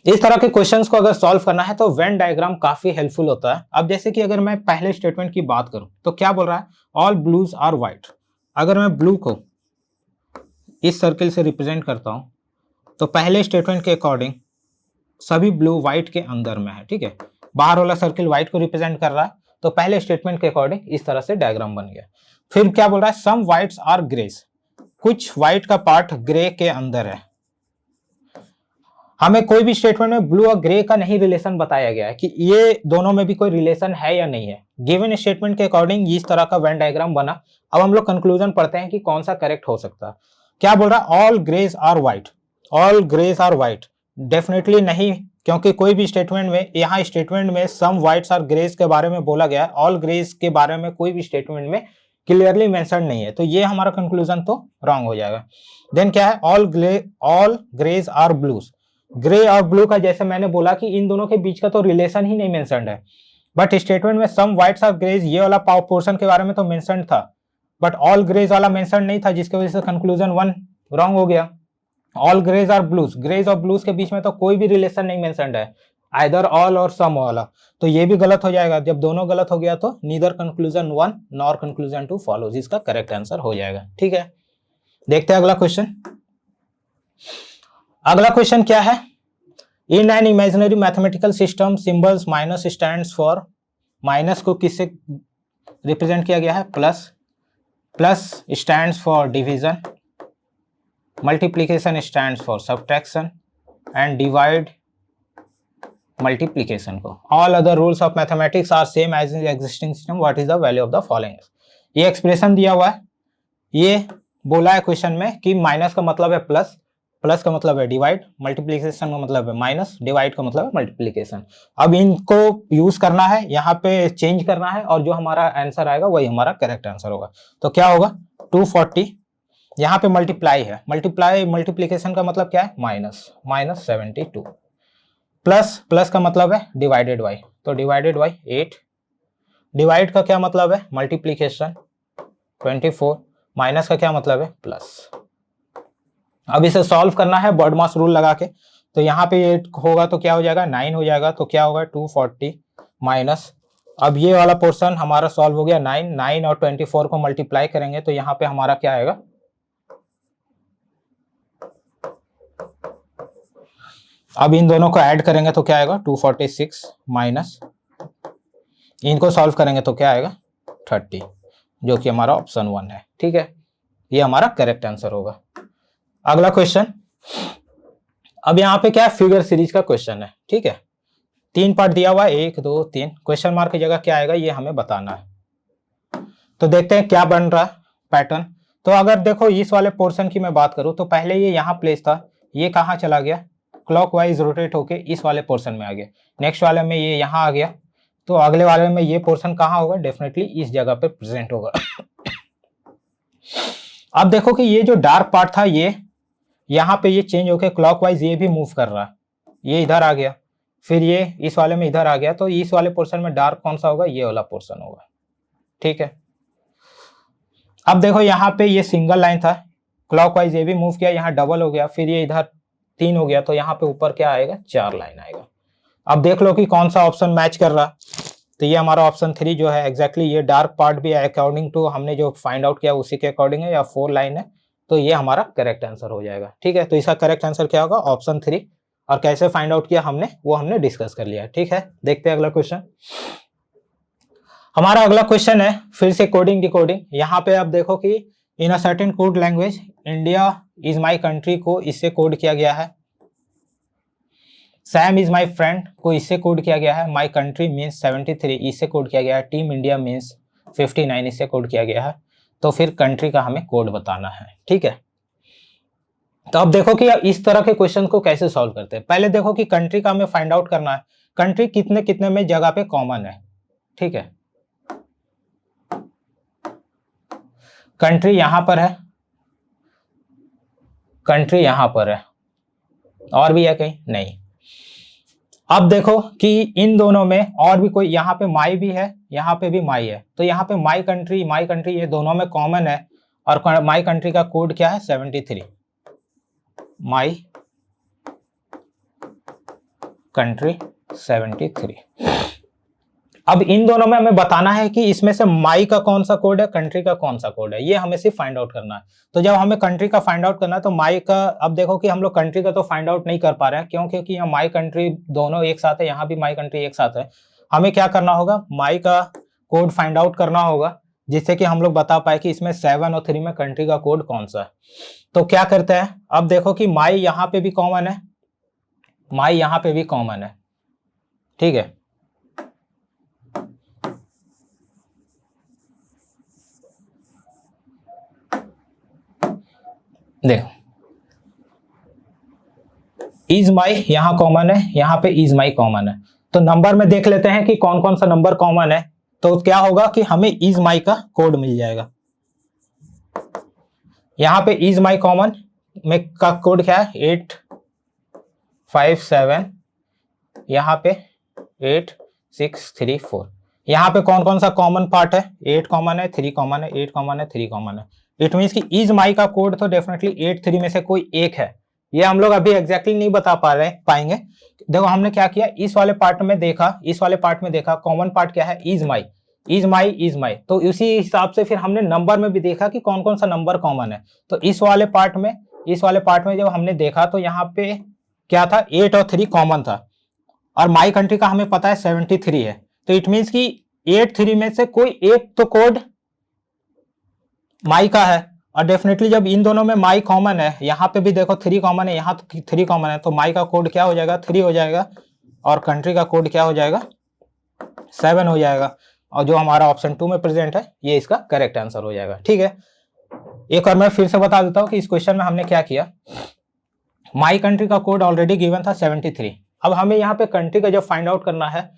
S1: इस तरह के क्वेश्चंस को अगर सॉल्व करना है तो वेन डायग्राम काफी हेल्पफुल होता है। अब जैसे कि अगर मैं पहले स्टेटमेंट की बात करूं तो क्या बोल रहा है, ऑल ब्लूज आर व्हाइट। अगर मैं ब्लू को इस सर्किल से रिप्रेजेंट करता हूं तो पहले स्टेटमेंट के अकॉर्डिंग सभी ब्लू व्हाइट के अंदर में है, ठीक है। बाहर वाला सर्किल व्हाइट को रिप्रेजेंट कर रहा है, तो पहले स्टेटमेंट के अकॉर्डिंग इस तरह से डायग्राम बन गया। फिर क्या बोल रहा है, सम व्हाइट्स आर ग्रेस, कुछ व्हाइट का पार्ट ग्रे के अंदर है। हमें कोई भी स्टेटमेंट में ब्लू और ग्रे का नहीं रिलेशन बताया गया है कि ये दोनों में भी कोई रिलेशन है या नहीं है। गिवन स्टेटमेंट के अकॉर्डिंग इस तरह का वेन डायग्राम बना। अब हम लोग कंक्लूजन पढ़ते हैं कि कौन सा करेक्ट हो सकता है। क्या बोल रहा है? All greys are white. All greys are white definitely नहीं, क्योंकि कोई भी स्टेटमेंट में, यहाँ स्टेटमेंट में सम व्हाइट्स और ग्रेज के बारे में बोला गया है, ऑल ग्रेज के बारे में कोई भी स्टेटमेंट में क्लियरली मेंशन नहीं है, तो ये हमारा कंक्लूजन तो रॉन्ग हो जाएगा। देन क्या है? All greys are blues. Grey और ब्लू का जैसे मैंने बोला कि इन दोनों के बीच का तो रिलेशन ही नहीं मेंशन्ड है, बट स्टेटमेंट में सम व्हाइट्स और ग्रेज ये वाला पोर्शन के बारे में तो मेंशन था, बट ऑल ग्रेज वाला मेंशन नहीं था, जिसकी वजह से कंक्लूजन 1 रॉन्ग हो गया। ऑल ग्रेज और ब्लूज, ग्रेज और ब्लूज के बीच में तो कोई भी रिलेशन नहीं मेंशन्ड है, आइदर ऑल और सम वाला, तो ये भी गलत हो जाएगा। जब दोनों गलत हो गया तो neither conclusion 1 nor conclusion 2 follows, इसका करेक्ट आंसर हो जाएगा। ठीक है, देखते हैं अगला क्वेश्चन। अगला क्वेश्चन क्या है? In an imaginary mathematical system symbols minus stands for, minus को किससे रिप्रेजेंट किया गया है? Plus, plus stands for division, multiplication stands for subtraction and divide multiplication को। All other rules of mathematics are same as in existing system, what is the value of the following. ये expression दिया हुआ है, ये बोला है question में कि माइनस का मतलब है प्लस, प्लस का मतलब है डिवाइड, मल्टीप्लीकेशन का मतलब है माइनस, डिवाइड का मतलब है मल्टीप्लीकेशन। अब इनको यूज करना है, यहाँ पे चेंज करना है, और जो हमारा आंसर आएगा वही हमारा करेक्ट आंसर होगा। तो क्या होगा? 240, यहाँ पे मल्टीप्लाई है, मल्टीप्लीकेशन का मतलब क्या है? माइनस, माइनस 72, प्लस, प्लस का मतलब है डिवाइडेड बाई, तो डिवाइडेड बाई 8, डिवाइड का क्या मतलब है? मल्टीप्लीकेशन 24, माइनस का क्या मतलब है? प्लस। अब इसे सॉल्व करना है बॉडमास रूल लगा के, तो यहाँ पे ये होगा तो क्या हो जाएगा? 9 हो जाएगा, तो क्या होगा? 240 माइनस, अब ये वाला पोर्शन हमारा सॉल्व हो गया, 9 और 24 को मल्टीप्लाई करेंगे तो यहाँ पे हमारा क्या आएगा? अब इन दोनों को ऐड करेंगे तो क्या आएगा? 246 माइनस, इनको सॉल्व करेंगे तो क्या आएगा? 30, जो कि हमारा ऑप्शन 1 है। ठीक है, ये हमारा करेक्ट आंसर होगा। अगला क्वेश्चन, अब यहाँ पे क्या है? फिगर सीरीज का क्वेश्चन है। ठीक है, 3 पार्ट दिया हुआ है, 1 2 3, क्वेश्चन मार्क की जगह क्या आएगा ये हमें बताना है। तो देखते हैं क्या बन रहा पैटर्न। तो अगर देखो इस वाले पोर्शन की मैं बात करूं तो पहले ये यहाँ प्लेस था, ये कहाँ चला गया? क्लॉकवाइज रोटेट होके इस वाले पोर्शन में आ गया। नेक्स्ट वाले में ये यहाँ आ गया, तो अगले वाले में ये पोर्शन कहाँ होगा? डेफिनेटली इस जगह पे प्रेजेंट होगा। अब देखो कि ये जो डार्क पार्ट था ये यहाँ पे ये चेंज होके क्लॉकवाइज ये भी मूव कर रहा है, ये इधर आ गया, फिर ये इस वाले में इधर आ गया, तो इस वाले पोर्शन में डार्क कौन सा होगा? ये वाला पोर्शन होगा। ठीक है, अब देखो यहाँ पे ये सिंगल लाइन था, क्लॉकवाइज ये भी मूव किया, यहाँ डबल हो गया, फिर ये इधर 3 हो गया, तो यहाँ पे ऊपर क्या आएगा? 4 लाइन आएगा। अब देख लो कि कौन सा ऑप्शन मैच कर रहा, तो ये हमारा ऑप्शन 3 जो है एग्जैक्टली ये डार्क पार्ट भी अकॉर्डिंग टू हमने जो फाइंड आउट किया उसी के अकॉर्डिंग है, या 4 लाइन है, तो ये हमारा करेक्ट आंसर हो जाएगा। ठीक है, तो इसका करेक्ट आंसर क्या होगा? ऑप्शन 3। और कैसे फाइंड आउट किया हमने वो हमने डिस्कस कर लिया। ठीक है, देखते हैं अगला क्वेश्चन। हमारा अगला क्वेश्चन है फिर से कोडिंग डिकोडिंग। यहाँ पे आप देखो कि in a certain code language India is my country को इससे कोड किया गया है, सैम इज माई फ्रेंड को इससे कोड किया गया है, माई कंट्री मीन्स 73 इससे कोड किया गया है, टीम इंडिया मीन्स 59 इससे कोड किया गया है। तो फिर कंट्री का हमें कोड बताना है। ठीक है, तो अब देखो कि इस तरह के क्वेश्चन को कैसे सॉल्व करते हैं। पहले देखो कि कंट्री का हमें फाइंड आउट करना है, कंट्री कितने कितने में जगह पे कॉमन है। ठीक है, कंट्री यहां पर है, कंट्री यहां पर है, और भी है कहीं? नहीं। अब देखो कि इन दोनों में और भी कोई, यहाँ पे माई भी है, यहाँ पे भी माई है, तो यहाँ पे माई कंट्री ये दोनों में कॉमन है, और माई कंट्री का कोड क्या है? 73, माई कंट्री 73। अब इन दोनों में हमें बताना है कि इसमें से माई का कौन सा कोड है, कंट्री का कौन सा कोड है, ये हमें सिर्फ फाइंड आउट करना है। तो जब हमें कंट्री का फाइंड आउट करना है तो माई का, अब देखो कि हम लोग कंट्री का तो फाइंड आउट नहीं कर पा रहे हैं, क्यों? क्योंकि यहाँ माई कंट्री दोनों एक साथ है, यहाँ भी माई कंट्री एक साथ है। हमें क्या करना होगा? माई का कोड फाइंड आउट करना होगा, जिससे कि हम लोग बता पाए कि इसमें 7 और 3 में कंट्री का कोड कौन सा है। तो क्या करते हैं, अब देखो कि माई यहाँ पे भी कॉमन है, माई यहाँ पे भी कॉमन है, ठीक है। देखो इज माई यहाँ कॉमन है, यहाँ पे इज माई कॉमन है, तो नंबर में देख लेते हैं कि कौन कौन सा नंबर कॉमन है। तो क्या होगा कि हमें इज माई का कोड मिल जाएगा। यहाँ पे इज माई कॉमन में का कोड क्या है 857, यहाँ पे 8634। यहाँ पे कौन कौन सा कॉमन पार्ट है, 8 कॉमन है, 3 कॉमन है, 8 कॉमन है, 3 कॉमन है। इट मीन्स कि इज माई का कोड तो डेफिनेटली 83 में से कोई एक है। ये हम लोग अभी एग्जैक्टली नहीं बता पाएंगे। देखो हमने क्या किया, इस वाले पार्ट में देखा कॉमन पार्ट क्या है, is my, is my, is my. तो उसी हिसाब से फिर हमने नंबर में भी देखा कि कौन कौन सा नंबर कॉमन है। तो इस वाले पार्ट में जब हमने देखा तो यहाँ पे क्या था, 8 और 3 कॉमन था, और माई कंट्री का हमें पता है 73 है। तो इट मीन्स कि 83 में से कोई एक तो कोड माई का है, और डेफिनेटली जब इन दोनों में माई कॉमन है, यहाँ पे भी देखो 3 कॉमन है, यहाँ तो 3 कॉमन है, तो माई का कोड क्या हो जाएगा, 3 हो जाएगा, और कंट्री का कोड क्या हो जाएगा, 7 हो जाएगा। और जो हमारा ऑप्शन 2 में प्रेजेंट है ये इसका करेक्ट आंसर हो जाएगा, ठीक है। एक और मैं फिर से बता देता हूँ कि इस क्वेश्चन में हमने क्या किया। माई कंट्री का कोड ऑलरेडी गिवन था 73। अब हमें यहाँ पे कंट्री का जब फाइंड आउट करना है,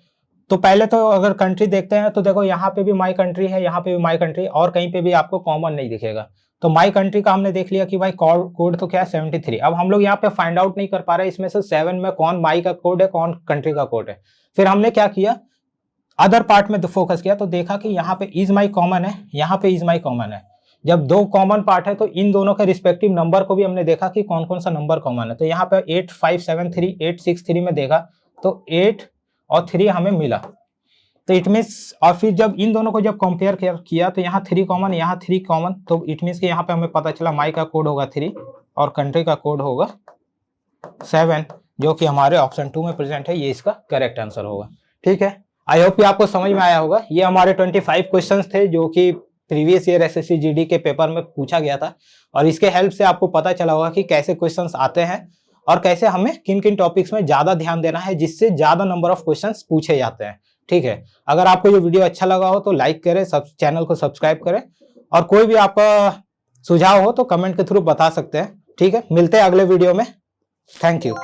S1: तो पहले तो अगर कंट्री देखते हैं तो देखो यहाँ पे भी माई कंट्री है, यहाँ पे भी माई कंट्री, और कहीं पे भी आपको कॉमन नहीं दिखेगा। तो माई कंट्री का हमने देख लिया कि भाई कोड तो क्या है 73। अब हम लोग यहाँ पे फाइंड आउट नहीं कर पा रहे इसमें से 7 में कौन माई का कोड है, कौन कंट्री का कोड है। फिर हमने क्या किया, अदर पार्ट में फोकस किया, तो देखा कि यहाँ पे इज माई कॉमन है, यहाँ पे इज माई कॉमन है। जब दो कॉमन पार्ट है तो इन दोनों के रिस्पेक्टिव नंबर को भी हमने देखा कि कौन कौन सा नंबर कॉमन है। तो यहाँ पे 8573 863 में देखा तो 8 और 3 हमें मिला। तो इट मीन्स, और फिर जब इन दोनों को जब कंपेयर किया तो यहाँ 3 कॉमन, यहाँ 3 कॉमन, तो इट मीन्स कि यहाँ पे हमें पता चला माई का कोड होगा 3 और कंट्री का कोड होगा 7, जो कि हमारे ऑप्शन 2 में प्रेजेंट है। ये इसका करेक्ट आंसर होगा, ठीक है। आई होप कि आपको समझ में आया होगा। ये हमारे 25 क्वेश्चंस थे जो कि प्रीवियस ईयर एसएससी जीडी के पेपर में पूछा गया था, और इसके हेल्प से आपको पता चला होगा कि कैसे क्वेश्चंस आते हैं और कैसे हमें किन किन टॉपिक्स में ज्यादा ध्यान देना है जिससे ज्यादा नंबर ऑफ क्वेश्चंस पूछे जाते हैं, ठीक है। अगर आपको ये वीडियो अच्छा लगा हो तो लाइक करें, चैनल को सब्सक्राइब करें, और कोई भी आपका सुझाव हो तो कमेंट के थ्रू बता सकते हैं, ठीक है। मिलते हैं अगले वीडियो में। Thank you.